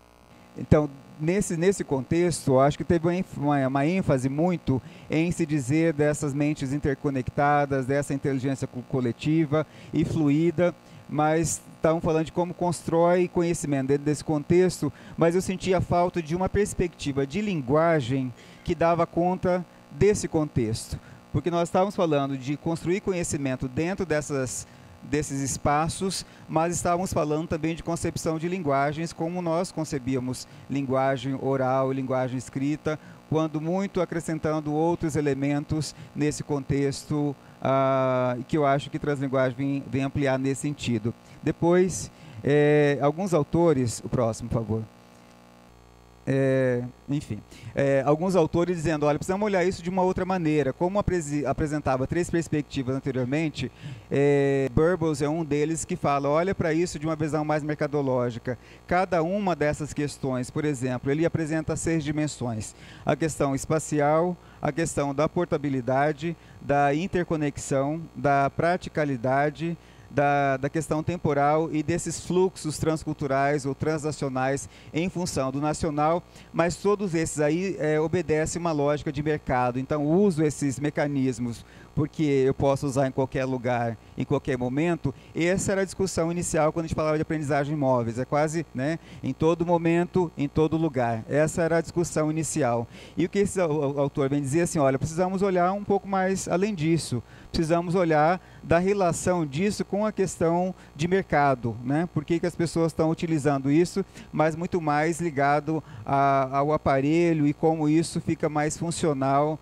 Então, nesse contexto, eu acho que teve uma ênfase muito em se dizer dessas mentes interconectadas, dessa inteligência coletiva e fluida, mas estavam falando de como constrói conhecimento dentro desse contexto, mas eu sentia a falta de uma perspectiva de linguagem que dava conta desse contexto, porque nós estávamos falando de construir conhecimento dentro desses espaços, mas estávamos falando também de concepção de linguagens, como nós concebíamos linguagem oral e linguagem escrita, quando muito acrescentando outros elementos nesse contexto, que eu acho que translinguagem vem ampliar nesse sentido. Depois, alguns autores, o próximo, por favor. Alguns autores dizendo, olha, precisamos olhar isso de uma outra maneira. Como apresentava 3 perspectivas anteriormente, Burbles é um deles que fala, olha para isso de uma visão mais mercadológica. Cada uma dessas questões, por exemplo, ele apresenta 6 dimensões. A questão espacial, a questão da portabilidade, da interconexão, da praticalidade, da questão temporal e desses fluxos transculturais ou transacionais em função do nacional, mas todos esses aí obedecem uma lógica de mercado. Então, uso esses mecanismos porque eu posso usar em qualquer lugar, em qualquer momento. Essa era a discussão inicial quando a gente falava de aprendizagem móveis, é quase, né, em todo momento, em todo lugar. Essa era a discussão inicial. E o que esse autor vem dizer assim, olha, precisamos olhar um pouco mais além disso, precisamos olhar da relação disso com a questão de mercado, né? Por que as pessoas estão utilizando isso, mas muito mais ligado ao aparelho e como isso fica mais funcional,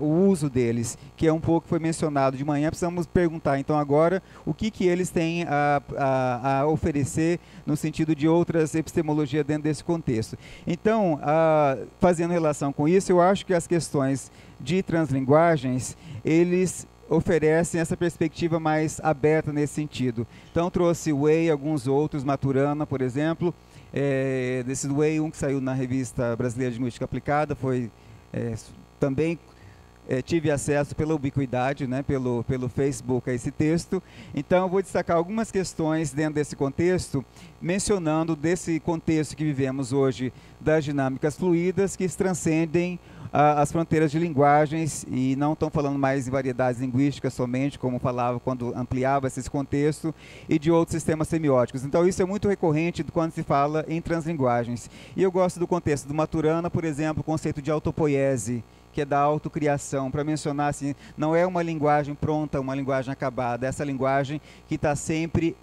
o uso deles, que é um pouco que foi mencionado de manhã. Precisamos perguntar então agora o que eles têm a oferecer no sentido de outras epistemologias dentro desse contexto. Então, fazendo relação com isso, eu acho que as questões de translinguagens, eles oferecem essa perspectiva mais aberta nesse sentido. Então, trouxe Way, alguns outros, Maturana, por exemplo, desse Way, um que saiu na Revista Brasileira de Linguística Aplicada, foi também tive acesso pela ubiquidade, né, pelo Facebook a esse texto. Então, eu vou destacar algumas questões dentro desse contexto, mencionando desse contexto que vivemos hoje das dinâmicas fluídas, que transcendem as fronteiras de linguagens e não estão falando mais em variedades linguísticas somente, como falava quando ampliava esse contexto, e de outros sistemas semióticos. Então, isso é muito recorrente quando se fala em translinguagens. E eu gosto do contexto do Maturana, por exemplo, o conceito de autopoiese, que é da autocriação, para mencionar assim, não é uma linguagem pronta, uma linguagem acabada, essa linguagem que está sempre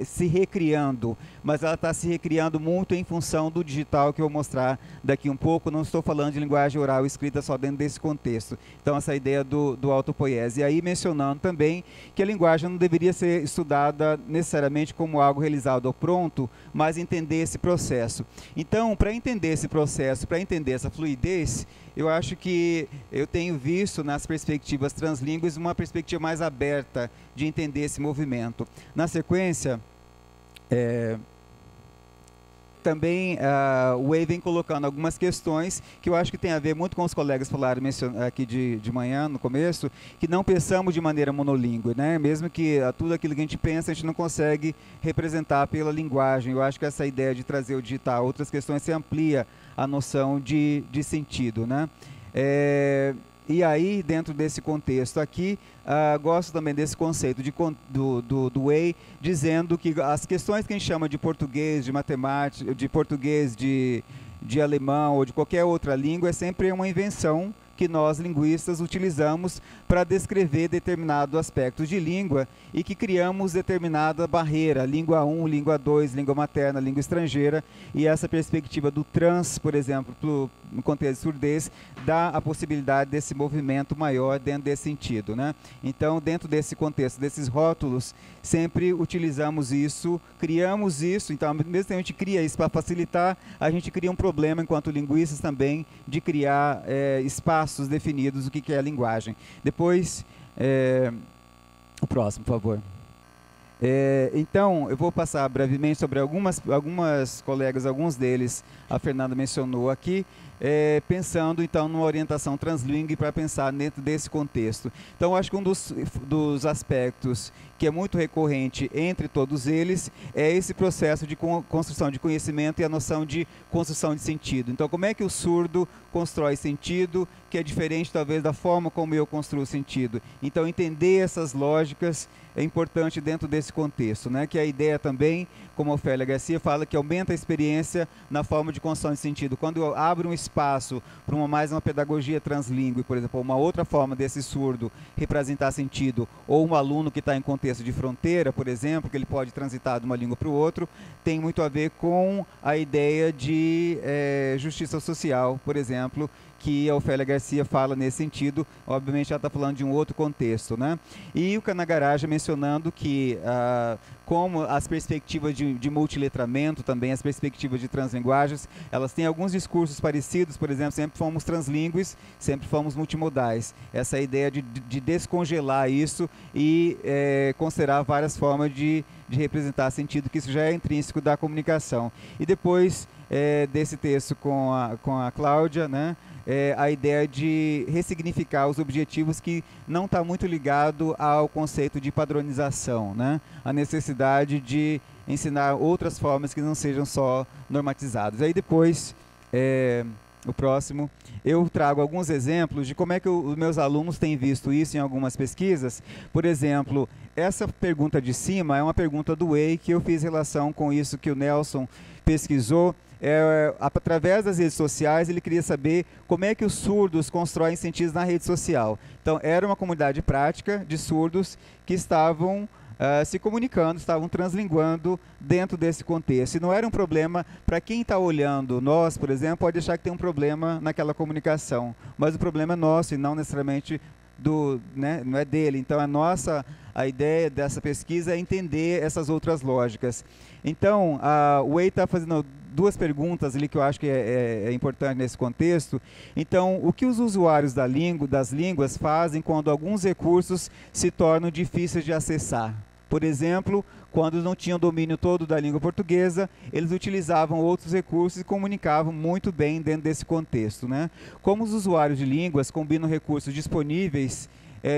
se recriando, mas ela está se recriando muito em função do digital, que eu vou mostrar daqui um pouco. Não estou falando de linguagem oral escrita só dentro desse contexto. Então, essa ideia do autopoiese. E aí, mencionando também que a linguagem não deveria ser estudada necessariamente como algo realizado ao pronto, mas entender esse processo. Então, para entender esse processo, para entender essa fluidez, eu acho que eu tenho visto nas perspectivas translíngues uma perspectiva mais aberta de entender esse movimento. Na sequência, também o Way vem colocando algumas questões que eu acho que tem a ver muito com os colegas falaram aqui de manhã, no começo, que não pensamos de maneira monolíngue, né? Mesmo que tudo aquilo que a gente pensa, a gente não consegue representar pela linguagem. Eu acho que essa ideia de trazer o digital a outras questões se amplia a noção de sentido, né? E aí, dentro desse contexto aqui, gosto também desse conceito do Way, dizendo que as questões que a gente chama de português, de matemática, de português, de alemão ou de qualquer outra língua, é sempre uma invenção que nós, linguistas, utilizamos para descrever determinados aspectos de língua e que criamos determinada barreira, língua 1, língua 2, língua materna, língua estrangeira, e essa perspectiva do trans, por exemplo, no contexto de surdez, dá a possibilidade desse movimento maior dentro desse sentido, né? Então, dentro desse contexto, desses rótulos, sempre utilizamos isso, criamos isso. Então, mesmo que a gente cria isso para facilitar, a gente cria um problema, enquanto linguistas também, de criar espaço traços definidos do que é a linguagem. Depois, o próximo, por favor. Então, eu vou passar brevemente sobre algumas colegas, alguns deles a Fernanda mencionou aqui, pensando então numa orientação translingue para pensar dentro desse contexto. Então, eu acho que um dos aspectos que é muito recorrente entre todos eles é esse processo de construção de conhecimento e a noção de construção de sentido. Então, como é que o surdo constrói sentido, que é diferente talvez da forma como eu construo sentido. Então, entender essas lógicas é importante dentro desse contexto, né? Que a ideia também, como a Ofélia Garcia fala, que aumenta a experiência na forma de construção de sentido. Quando eu abro um espaço para uma pedagogia translíngue, por exemplo, uma outra forma desse surdo representar sentido, ou um aluno que está em contexto de fronteira, por exemplo, que ele pode transitar de uma língua para o outro, tem muito a ver com a ideia de justiça social, por exemplo, que a Ofélia Garcia fala nesse sentido. Obviamente ela está falando de um outro contexto, né? E o Canagaraja mencionando que como as perspectivas de multiletramento, também as perspectivas de translinguagens, elas têm alguns discursos parecidos. Por exemplo, sempre fomos translíngues, sempre fomos multimodais. Essa ideia de descongelar isso e considerar várias formas de representar sentido, que isso já é intrínseco da comunicação. E depois desse texto com a Cláudia, né? A ideia de ressignificar os objetivos, que não está muito ligado ao conceito de padronização, né? A necessidade de ensinar outras formas que não sejam só normatizadas. Aí depois, o próximo, eu trago alguns exemplos de como é que os meus alunos têm visto isso em algumas pesquisas. Por exemplo, essa pergunta de cima é uma pergunta do Way, que eu fiz relação com isso que o Nelson pesquisou. Através das redes sociais, ele queria saber como é que os surdos constroem sentidos na rede social. Então, era uma comunidade prática de surdos que estavam se comunicando, estavam translinguando dentro desse contexto. E não era um problema para quem está olhando. Nós, por exemplo, pode achar que tem um problema naquela comunicação, mas o problema é nosso e não necessariamente não é dele. Então, a ideia dessa pesquisa é entender essas outras lógicas. Então, o Way está fazendo duas perguntas ali que eu acho que é importante nesse contexto. Então, o que os usuários das línguas fazem quando alguns recursos se tornam difíceis de acessar? Por exemplo, quando não tinham domínio todo da língua portuguesa, eles utilizavam outros recursos e comunicavam muito bem dentro desse contexto, né? Como os usuários de línguas combinam recursos disponíveis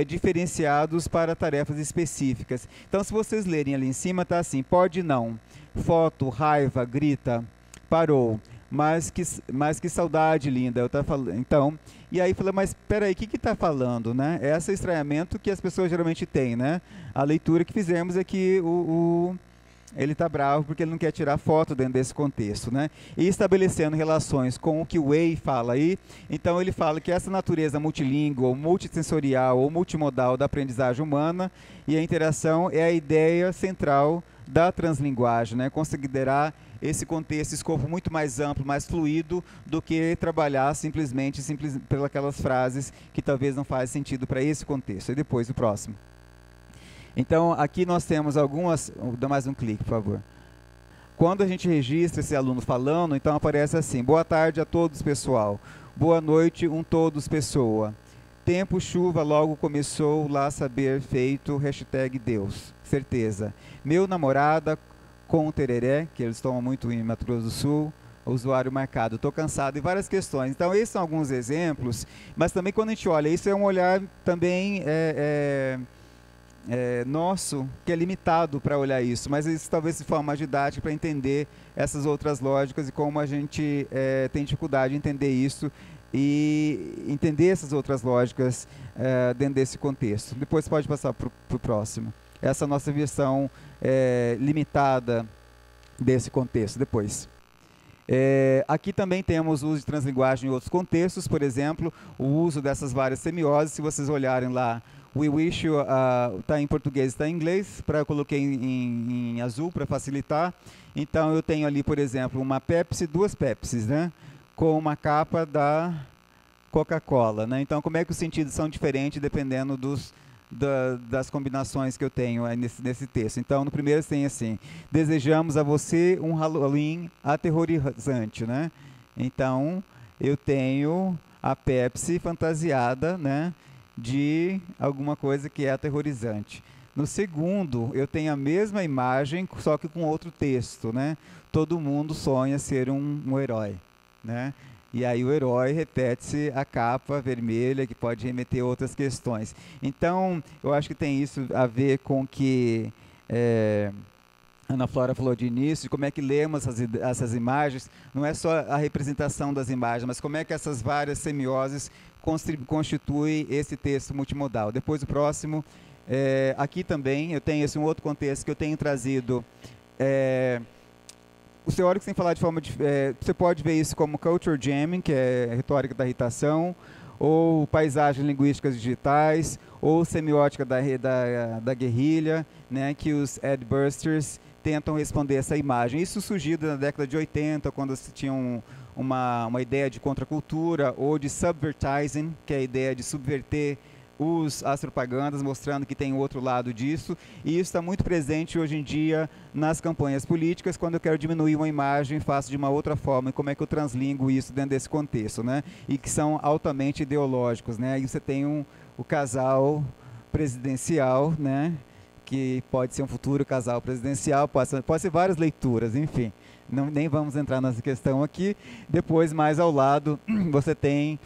diferenciados para tarefas específicas. Então, se vocês lerem ali em cima, está assim: pode não, foto, raiva, grita, parou, mas que saudade linda, eu falando. Então, e aí fala, mas espera aí, o que está falando, né? Esse estranhamento que as pessoas geralmente têm, né? A leitura que fizemos é que ele está bravo porque ele não quer tirar foto dentro desse contexto, né? E estabelecendo relações com o que o Way fala aí. Então, ele fala que essa natureza multilíngue, ou multissensorial, ou multimodal da aprendizagem humana e a interação é a ideia central da translinguagem, né? Considerar esse contexto, escopo muito mais amplo, mais fluido, do que trabalhar simplesmente pelas frases que talvez não fazem sentido para esse contexto. E depois, o próximo. Então, aqui nós temos algumas... Dá mais um clique, por favor. Quando a gente registra esse aluno falando, então aparece assim: boa tarde a todos, pessoal. Boa noite, todos, pessoa. Tempo, chuva, logo começou, lá saber feito, #Deus. Certeza. Meu namorada com tereré, que eles tomam muito em Mato Grosso do Sul, usuário marcado, estou cansado, e várias questões. Então, esses são alguns exemplos, mas também quando a gente olha, isso é um olhar também nosso, que é limitado para olhar isso, mas isso talvez se forma mais didática para entender essas outras lógicas e como a gente tem dificuldade de entender isso e entender essas outras lógicas dentro desse contexto. Depois pode passar para o próximo. Essa é a nossa versão limitada desse contexto. Depois. Aqui também temos o uso de translinguagem em outros contextos, por exemplo, o uso dessas várias semioses. Se vocês olharem lá, we wish you está em português e está em inglês, eu coloquei em azul para facilitar. Então, eu tenho ali, por exemplo, uma Pepsi, duas Pepsis, né? Com uma capa da Coca-Cola, né? Então, como é que os sentidos são diferentes dependendo das combinações que eu tenho nesse texto. Então, no primeiro tem assim: desejamos a você um Halloween aterrorizante, né? Então, eu tenho a Pepsi fantasiada, né, de alguma coisa que é aterrorizante. No segundo, eu tenho a mesma imagem, só que com outro texto, né? Todo mundo sonha ser um herói, né? E aí o herói repete-se a capa vermelha, que pode remeter a outras questões. Então, eu acho que tem isso a ver com que Ana Flora falou de início, de como é que lemos essas imagens. Não é só a representação das imagens, mas como é que essas várias semioses constituem esse texto multimodal. Depois, o próximo, aqui também, eu tenho esse um outro contexto que eu tenho trazido. Os teóricos têm falado de forma você pode ver isso como culture jamming, que é retórica da irritação, ou paisagens linguísticas digitais, ou semiótica da guerrilha, né, que os adbusters tentam responder essa imagem. Isso surgiu na década de 80, quando se tinha uma ideia de contracultura, ou de subvertising, que é a ideia de subverter as propagandas, mostrando que tem outro lado disso, e isso está muito presente hoje em dia nas campanhas políticas. Quando eu quero diminuir uma imagem, faço de uma outra forma, e como é que eu translingo isso dentro desse contexto, né? E que são altamente ideológicos, né? E você tem o casal presidencial, né? Que pode ser um futuro casal presidencial, pode ser várias leituras, enfim, nem vamos entrar nessa questão aqui. Depois, mais ao lado, você tem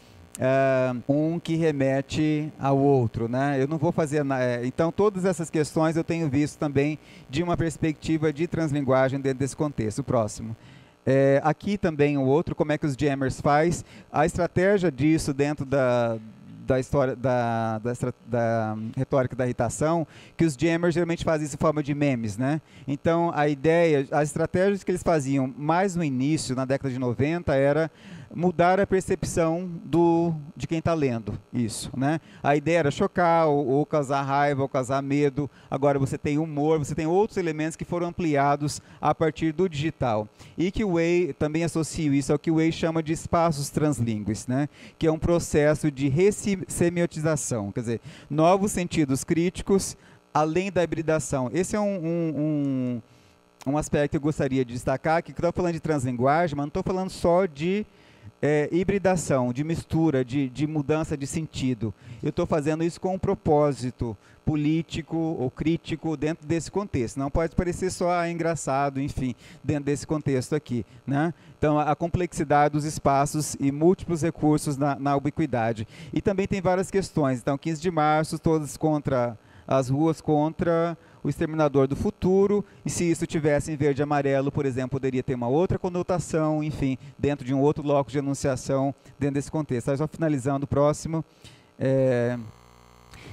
um que remete ao outro, né? Eu não vou fazer então todas essas questões eu tenho visto também de uma perspectiva de translinguagem dentro desse contexto. O próximo, aqui também o outro, como é que os jammers faz a estratégia disso dentro da história da retórica da irritação, que os jammers geralmente fazem isso em forma de memes, né? Então a ideia, as estratégias que eles faziam mais no início, na década de 90, era mudar a percepção de quem está lendo isso, né? A ideia era chocar, ou causar raiva, ou causar medo. Agora você tem humor, você tem outros elementos que foram ampliados a partir do digital. E que o Way também associa isso ao que o Way chama de espaços translíngues, né? Que é um processo de ressemiotização, quer dizer, novos sentidos críticos, além da hibridação. Esse é um aspecto que eu gostaria de destacar, que estou falando de translinguagem, mas não estou falando só de hibridação, de mistura, de mudança de sentido. Eu estou fazendo isso com um propósito político ou crítico dentro desse contexto. Não pode parecer só engraçado, enfim, dentro desse contexto aqui, né? Então, a complexidade dos espaços e múltiplos recursos na ubiquidade. E também tem várias questões. Então, 15 de março, todas contra as ruas, contra o Exterminador do Futuro, e se isso tivesse em verde e amarelo, por exemplo, poderia ter uma outra conotação, enfim, dentro de um outro locus de enunciação, dentro desse contexto. Só finalizando o próximo.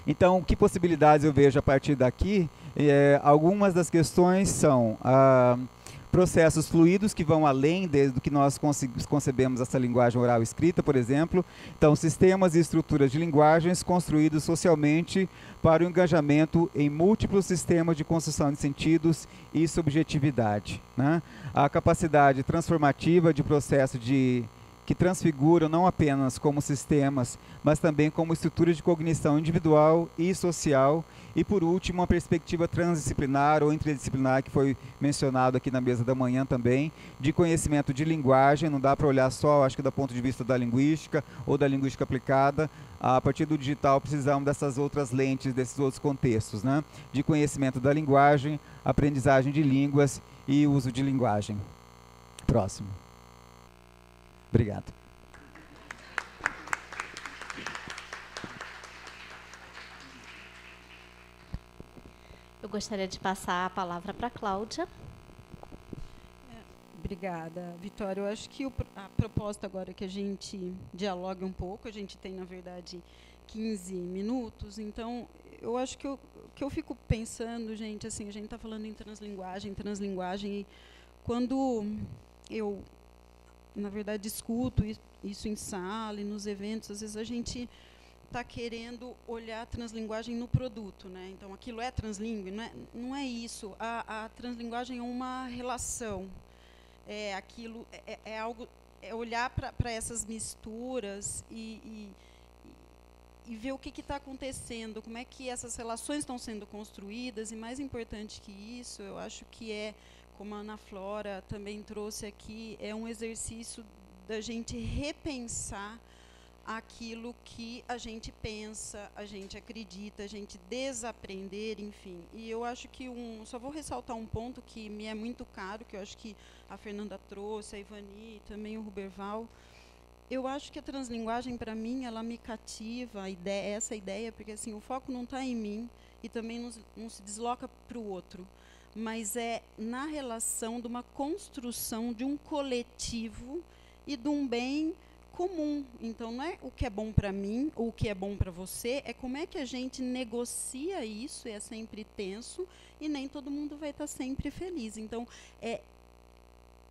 Então, que possibilidades eu vejo a partir daqui? Algumas das questões são processos fluidos que vão além do que nós concebemos essa linguagem oral escrita, por exemplo. Então, sistemas e estruturas de linguagens construídos socialmente para o engajamento em múltiplos sistemas de construção de sentidos e subjetividade, né? A capacidade transformativa de processo que transfiguram não apenas como sistemas, mas também como estruturas de cognição individual e social. E, por último, uma perspectiva transdisciplinar ou interdisciplinar, que foi mencionado aqui na mesa da manhã também, de conhecimento de linguagem. Não dá para olhar só, acho que do ponto de vista da linguística ou da linguística aplicada. A partir do digital, precisamos dessas outras lentes, desses outros contextos, né? De conhecimento da linguagem, aprendizagem de línguas e uso de linguagem. Próximo. Obrigado. Eu gostaria de passar a palavra para a Cláudia. Obrigada, Vitória. Eu acho que a proposta agora é que a gente dialogue um pouco. A gente tem, na verdade, 15 minutos. Então, eu acho que eu fico pensando, gente, assim, a gente está falando em translinguagem, e quando eu, na verdade, escuto isso em sala e nos eventos, às vezes a gente está querendo olhar a translinguagem no produto, né? Então, aquilo é translingue? Não é isso. A translinguagem é uma relação. É algo, é olhar para essas misturas e ver o que está acontecendo, como é que essas relações estão sendo construídas, e mais importante que isso, eu acho que como a Ana Flora também trouxe aqui, é um exercício da gente repensar aquilo que a gente pensa, a gente acredita, a gente desaprender, enfim. E eu acho que só vou ressaltar um ponto que me é muito caro, que eu acho que a Fernanda trouxe, a Ivani e também o Ruberval. Eu acho que a translinguagem, para mim, ela me cativa, essa ideia, porque assim, o foco não está em mim e também não se desloca para o outro, mas é na relação de uma construção de um coletivo e de um bem comum. Então, não é o que é bom para mim ou o que é bom para você, é como é que a gente negocia isso, e é sempre tenso, e nem todo mundo vai estar sempre feliz. Então,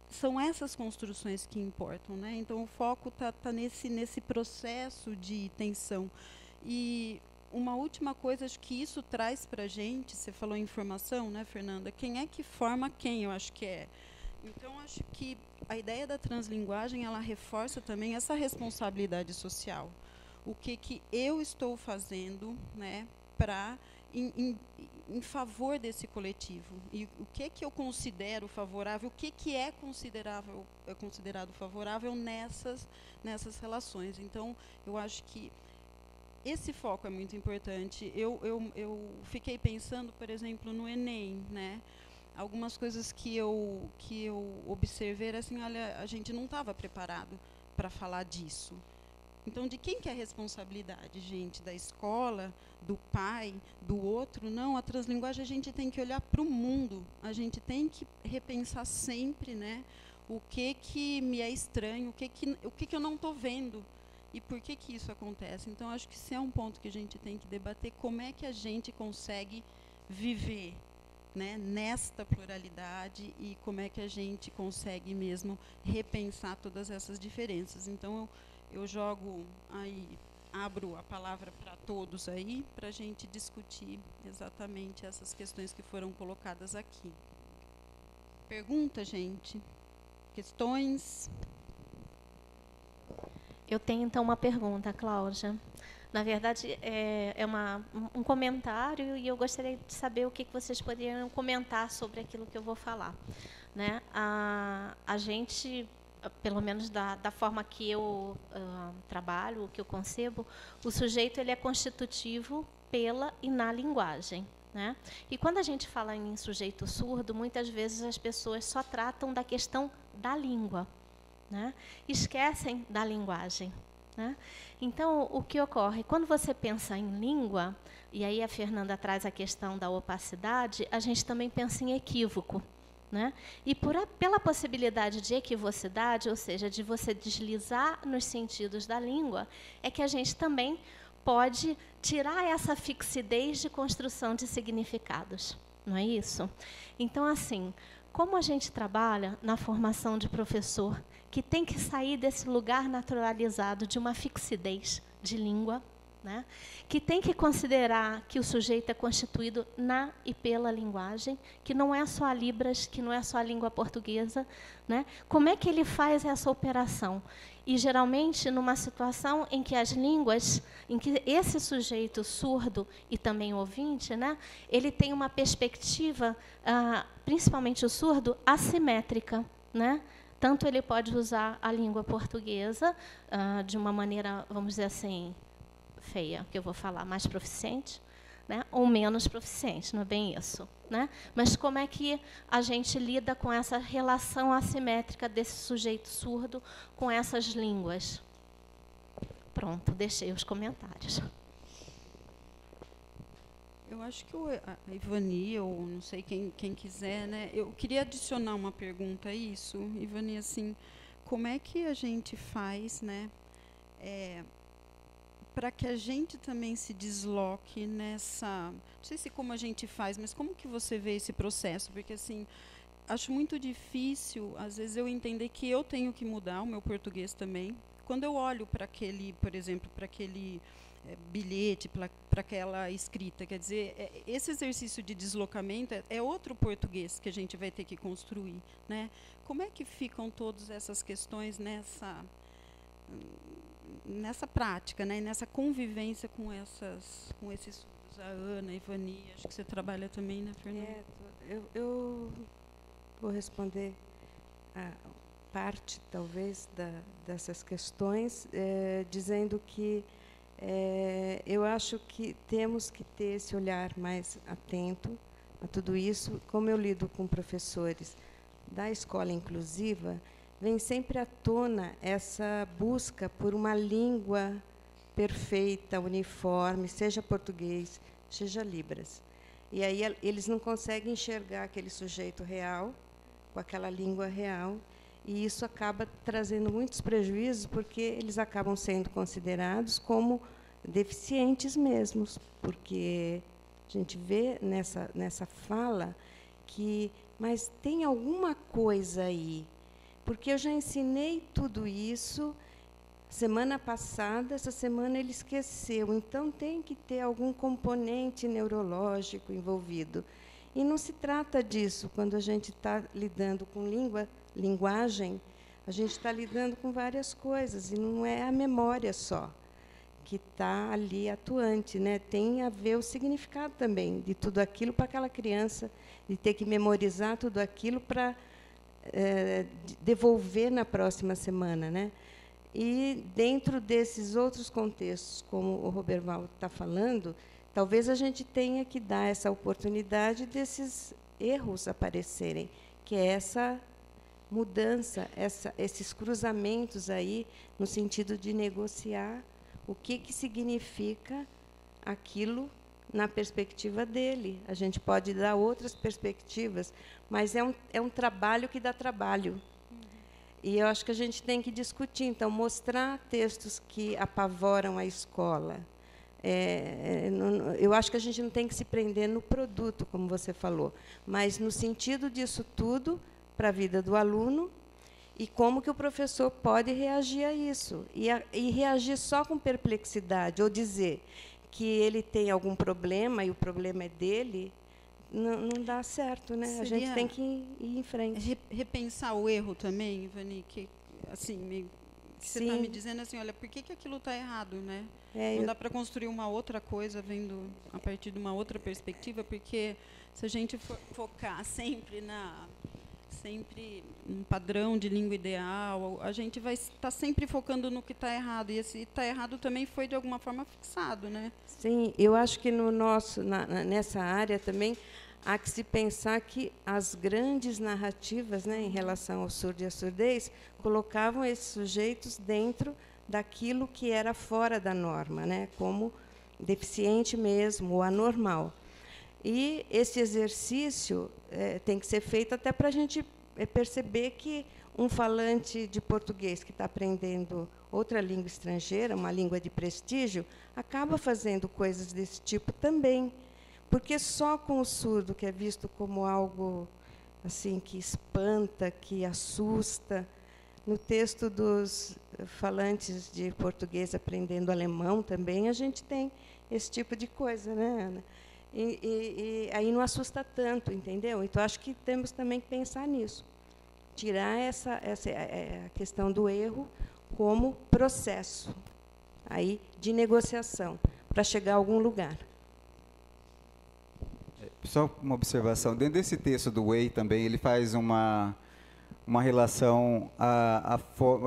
são essas construções que importam, né? Então, o foco tá nesse processo de tensão. E uma última coisa, acho que isso traz para a gente, você falou em formação, né, Fernanda? Quem é que forma quem, eu acho que é. Então, acho que a ideia da translinguagem, ela reforça também essa responsabilidade social. O que eu estou fazendo, né, em favor desse coletivo? E o que eu considero favorável, o que é considerado favorável nessas relações. Então, eu acho que esse foco é muito importante. Eu fiquei pensando, por exemplo, no Enem, né? Algumas coisas que eu observei, assim, olha, a gente não estava preparado para falar disso. Então, de quem que é a responsabilidade, gente? Da escola, do pai, do outro? Não, a translinguagem a gente tem que olhar para o mundo. A gente tem que repensar sempre, né? O que me é estranho, o que eu não estou vendo e por que isso acontece. Então, acho que esse é um ponto que a gente tem que debater, como é que a gente consegue viver, né, nesta pluralidade e como é que a gente consegue mesmo repensar todas essas diferenças. Então, eu jogo aí, abro a palavra para todos aí, para a gente discutir exatamente essas questões que foram colocadas aqui. Pergunta, gente? Questões? Eu tenho, então, uma pergunta, Cláudia. Na verdade, é um comentário e eu gostaria de saber o que vocês poderiam comentar sobre aquilo que eu vou falar, né? A gente, pelo menos da forma que eu trabalho, que eu concebo, o sujeito ele é constitutivo pela e na linguagem, né? E quando a gente fala em sujeito surdo, muitas vezes as pessoas só tratam da questão da língua, né? Esquecem da linguagem, né? Então, o que ocorre? Quando você pensa em língua, e aí a Fernanda traz a questão da opacidade, a gente também pensa em equívoco, né? E pela possibilidade de equivocidade, ou seja, de você deslizar nos sentidos da língua, é que a gente também pode tirar essa fixidez de construção de significados, não é isso? Então, assim, como a gente trabalha na formação de professor, que tem que sair desse lugar naturalizado de uma fixidez de língua, né? Que tem que considerar que o sujeito é constituído na e pela linguagem, que não é só a Libras, que não é só a língua portuguesa, né? Como é que ele faz essa operação? E, geralmente, numa situação em que as línguas, em que esse sujeito surdo e também ouvinte, né, ele tem uma perspectiva, principalmente o surdo, assimétrica, né? Tanto ele pode usar a língua portuguesa de uma maneira, vamos dizer assim, feia, que eu vou falar, mais proficiente, né, ou menos proficiente, não é bem isso, né? Mas como é que a gente lida com essa relação assimétrica desse sujeito surdo com essas línguas? Pronto, deixei os comentários. Eu acho que a Ivani, ou não sei quem quiser, né? Eu queria adicionar uma pergunta a isso, Ivani, assim, como é que a gente faz, né, para que a gente também se desloque nessa... Não sei se como a gente faz, mas como que você vê esse processo? Porque, assim, acho muito difícil, às vezes, eu entender que eu tenho que mudar o meu português também. Quando eu olho para aquele, por exemplo, para aquele bilhete, para aquela escrita, quer dizer, esse exercício de deslocamento é outro português que a gente vai ter que construir, né? Como é que ficam todas essas questões nessa prática, né, nessa convivência com esses surdos? A Ana, a Ivani, acho que você trabalha também, né, Fernanda? Eu vou responder parte, talvez, dessas questões, dizendo que eu acho que temos que ter esse olhar mais atento a tudo isso. Como eu lido com professores da escola inclusiva, vem sempre à tona essa busca por uma língua perfeita, uniforme, seja português, seja Libras. E aí eles não conseguem enxergar aquele sujeito real, com aquela língua real, e isso acaba trazendo muitos prejuízos, porque eles acabam sendo considerados como deficientes mesmos, porque a gente vê nessa fala que, mas tem alguma coisa aí, porque eu já ensinei tudo isso semana passada, essa semana ele esqueceu, então tem que ter algum componente neurológico envolvido. E não se trata disso. Quando a gente está lidando com linguagem, a gente está lidando com várias coisas, e não é a memória só que está ali atuante, né? Tem a ver o significado também de tudo aquilo para aquela criança, de ter que memorizar tudo aquilo para devolver na próxima semana, né? E, dentro desses outros contextos, como o Roberval está falando, talvez a gente tenha que dar essa oportunidade desses erros aparecerem, que é essa mudança, esses cruzamentos aí, no sentido de negociar o que significa aquilo na perspectiva dele. A gente pode dar outras perspectivas, mas é um trabalho que dá trabalho. E eu acho que a gente tem que discutir, então, mostrar textos que apavoram a escola. Eu acho que a gente não tem que se prender no produto, como você falou, mas no sentido disso tudo para a vida do aluno e como que o professor pode reagir a isso. E reagir só com perplexidade, ou dizer que ele tem algum problema e o problema é dele, não dá certo, né? A gente tem que ir em frente. Repensar o erro também, Ivani, que assim, você está me dizendo assim, olha, por que aquilo está errado, né? Não dá para construir uma outra coisa vendo a partir de uma outra perspectiva, porque se a gente for focar sempre num padrão de língua ideal, a gente vai estar sempre focando no que está errado, e esse está errado também foi de alguma forma fixado, né? Sim, eu acho que nessa área também há que se pensar que as grandes narrativas, né, em relação ao surdo e à surdez, colocavam esses sujeitos dentro daquilo que era fora da norma, né, como deficiente mesmo, ou anormal. E esse exercício tem que ser feito até para a gente perceber que um falante de português que está aprendendo outra língua estrangeira, uma língua de prestígio, acaba fazendo coisas desse tipo também. Porque só com o surdo, que é visto como algo assim que espanta, que assusta, no texto dos falantes de português aprendendo alemão também, a gente tem esse tipo de coisa, né, Ana? E aí não assusta tanto, entendeu? Então, acho que temos também que pensar nisso. Tirar a questão do erro como processo aí de negociação, para chegar a algum lugar. Só uma observação. Dentro desse texto do Way também, ele faz uma relação,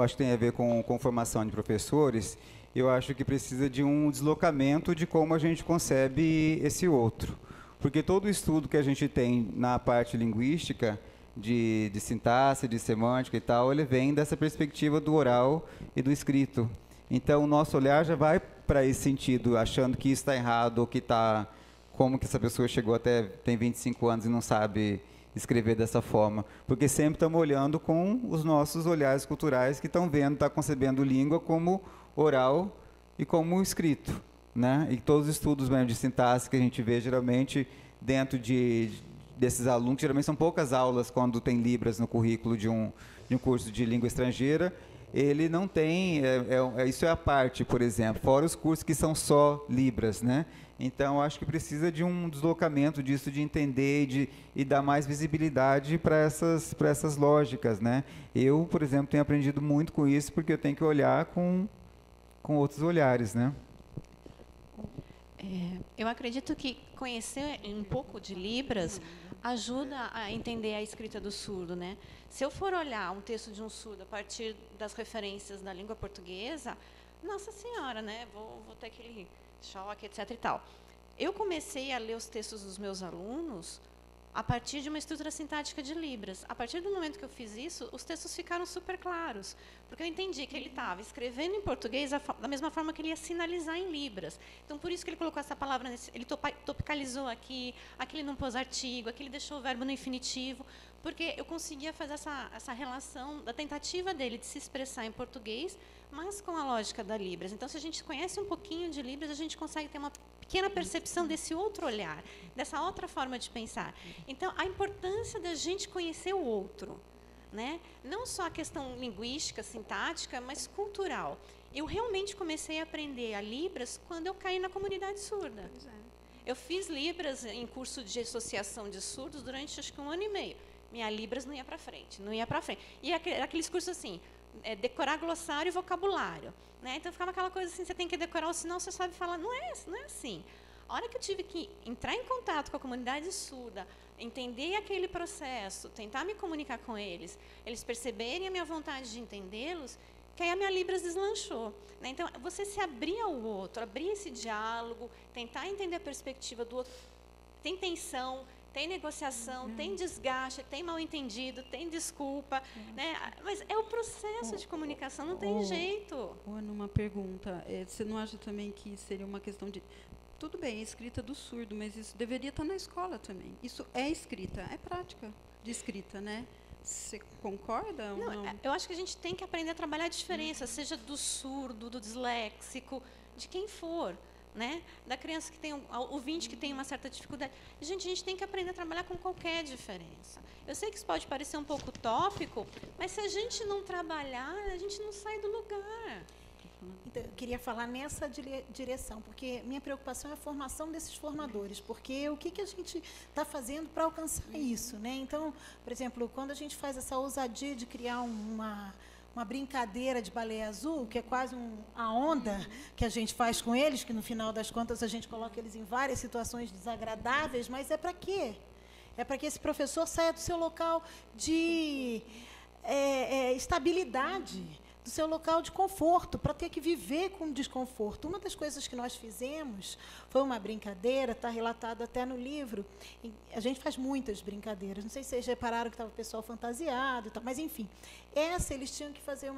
acho que tem a ver com formação de professores. Eu acho que precisa de um deslocamento de como a gente concebe esse outro. Porque todo o estudo que a gente tem na parte linguística, de sintaxe, de semântica e tal, ele vem dessa perspectiva do oral e do escrito. Então, o nosso olhar já vai para esse sentido, achando que isso está errado, ou que está... Como que essa pessoa chegou tem 25 anos e não sabe escrever dessa forma? Porque sempre estamos olhando com os nossos olhares culturais que estão vendo, está concebendo língua como oral e como escrito, né? E todos os estudos mesmo de sintaxe que a gente vê geralmente dentro desses alunos, que geralmente são poucas aulas quando tem Libras no currículo de um curso de língua estrangeira, ele não tem, isso é a parte, por exemplo, fora os cursos que são só Libras, né? Então, acho que precisa de um deslocamento disso, de entender e dar mais visibilidade para essas lógicas, né? Eu, por exemplo, tenho aprendido muito com isso, porque eu tenho que olhar com outros olhares, né? Eu acredito que conhecer um pouco de Libras ajuda a entender a escrita do surdo, né? Se eu for olhar um texto de um surdo a partir das referências da língua portuguesa, nossa senhora, né? Vou ter aquele choque, etc. e tal. Eu comecei a ler os textos dos meus alunos a partir de uma estrutura sintática de Libras. A partir do momento que eu fiz isso, os textos ficaram super claros, porque eu entendi que ele estava escrevendo em português da mesma forma que ele ia sinalizar em Libras. Então, por isso que ele colocou essa palavra, ele topicalizou aqui ele não pôs artigo, aqui ele deixou o verbo no infinitivo, porque eu conseguia fazer essa relação da tentativa dele de se expressar em português, mas com a lógica da Libras. Então, se a gente conhece um pouquinho de Libras, a gente consegue ter uma pequena percepção desse outro olhar, dessa outra forma de pensar. Então, a importância da gente conhecer o outro, né? Não só a questão linguística, sintática, mas cultural. Eu realmente comecei a aprender a Libras quando eu caí na comunidade surda. Eu fiz Libras em curso de associação de surdos durante, acho que 1 ano e meio. Minha Libras não ia para frente, não ia para frente. E aqueles cursos assim, decorar glossário e vocabulário, né? Então ficava aquela coisa assim, você tem que decorar, ou senão você sabe falar. Não é assim. A hora que eu tive que entrar em contato com a comunidade surda, entender aquele processo, tentar me comunicar com eles perceberem a minha vontade de entendê-los, que aí a minha Libras deslanchou, né? Então, você se abrir ao outro, abrir esse diálogo, tentar entender a perspectiva do outro. Tem tensão, tem negociação, tem desgaste, tem mal-entendido, tem desculpa, né? Mas é o processo de comunicação, não tem jeito. Ana, uma pergunta. Você não acha também que seria uma questão de... Tudo bem, é escrita do surdo, mas isso deveria estar na escola também. Isso é escrita, é prática de escrita, né? Você concorda ou não? Eu acho que a gente tem que aprender a trabalhar a diferença, seja do surdo, do disléxico, de quem for, né? Da criança que tem, o ouvinte que tem uma certa dificuldade. A gente tem que aprender a trabalhar com qualquer diferença. Eu sei que isso pode parecer um pouco utópico, mas se a gente não trabalhar, a gente não sai do lugar. Então, eu queria falar nessa direção, porque minha preocupação é a formação desses formadores, porque o que a gente está fazendo para alcançar isso, né? Então, por exemplo, quando a gente faz essa ousadia de criar uma brincadeira de baleia azul, que é quase a onda que a gente faz com eles, que no final das contas a gente coloca eles em várias situações desagradáveis, mas é para quê? É para que esse professor saia do seu local de estabilidade, do seu local de conforto, para ter que viver com desconforto. Uma das coisas que nós fizemos foi uma brincadeira, está relatado até no livro. A gente faz muitas brincadeiras. Não sei se vocês repararam que estava o pessoal fantasiado e tal, mas enfim. Essa eles tinham que fazer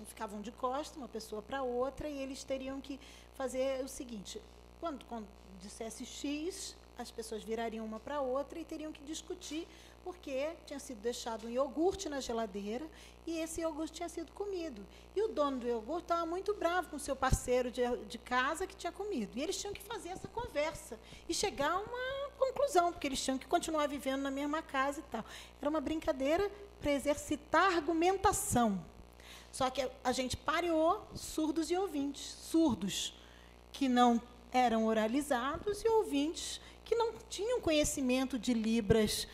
ficavam de costas, uma pessoa para outra, e eles teriam que fazer o seguinte: quando dissesse X, as pessoas virariam uma para outra e teriam que discutir porque tinha sido deixado um iogurte na geladeira e esse iogurte tinha sido comido. E o dono do iogurte estava muito bravo com o seu parceiro de casa que tinha comido. E eles tinham que fazer essa conversa e chegar a uma conclusão, porque eles tinham que continuar vivendo na mesma casa e tal. Era uma brincadeira para exercitar argumentação. Só que a gente pareou surdos e ouvintes. Surdos que não eram oralizados e ouvintes que não tinham conhecimento de Libras.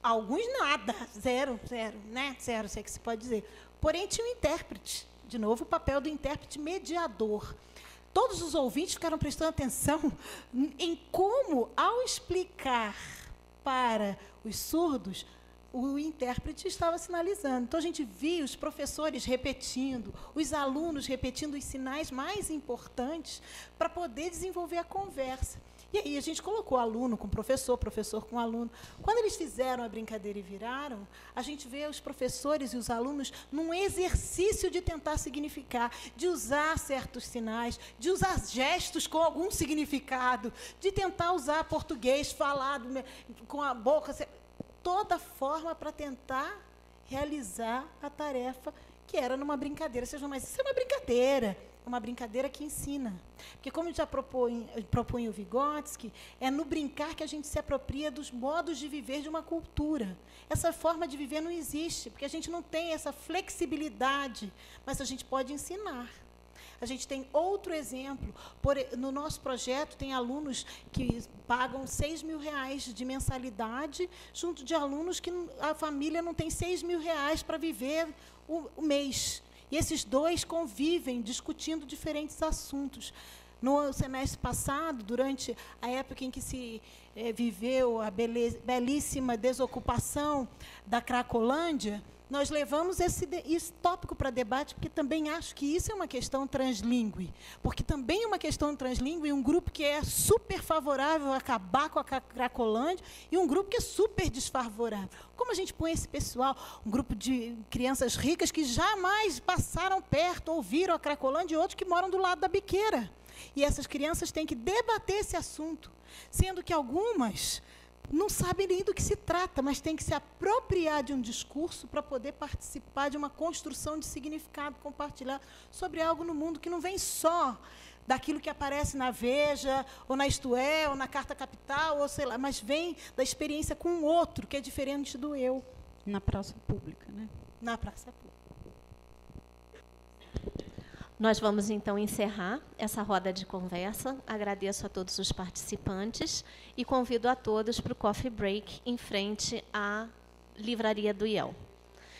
Alguns nada, zero, né? Zero, se é que se pode dizer. Porém, tinha um intérprete. De novo, o papel do intérprete mediador. Todos os ouvintes ficaram prestando atenção em como, ao explicar para os surdos, o intérprete estava sinalizando. Então, a gente via os professores repetindo, os alunos repetindo os sinais mais importantes para poder desenvolver a conversa. E aí a gente colocou aluno com professor, professor com aluno. Quando eles fizeram a brincadeira e viraram, a gente vê os professores e os alunos num exercício de tentar significar, de usar certos sinais, de usar gestos com algum significado, de tentar usar português falado com a boca, toda forma para tentar realizar a tarefa que era numa brincadeira. Mas isso é uma brincadeira que ensina. Porque, como já propunha o Vygotsky, é no brincar que a gente se apropria dos modos de viver de uma cultura. Essa forma de viver não existe, porque a gente não tem essa flexibilidade, mas a gente pode ensinar. A gente tem outro exemplo. No nosso projeto, tem alunos que pagam R$6.000 de mensalidade, junto de alunos que a família não tem R$6.000 para viver o mês. E esses dois convivem, discutindo diferentes assuntos. No semestre passado, durante a época em que se viveu a belíssima desocupação da Cracolândia, nós levamos esse tópico para debate, porque também acho que isso é uma questão translingüe. Porque também é uma questão translingüe, um grupo que é super favorável a acabar com a Cracolândia e um grupo que é super desfavorável. Como a gente põe esse pessoal, um grupo de crianças ricas que jamais passaram perto, ouviram a Cracolândia, e outros que moram do lado da biqueira. E essas crianças têm que debater esse assunto, sendo que algumas não sabem nem do que se trata, mas têm que se apropriar de um discurso para poder participar de uma construção de significado compartilhado sobre algo no mundo que não vem só daquilo que aparece na Veja, ou na Isto É, ou na Carta Capital, ou sei lá, mas vem da experiência com o outro, que é diferente do eu. Na praça pública, né? Na praça pública. Nós vamos, então, encerrar essa roda de conversa. Agradeço a todos os participantes e convido a todos para o coffee break em frente à livraria do IEL.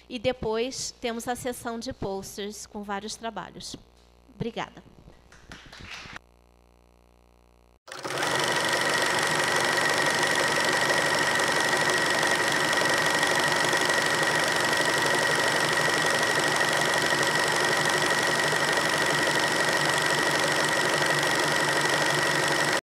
E depois temos a sessão de posters com vários trabalhos. Obrigada.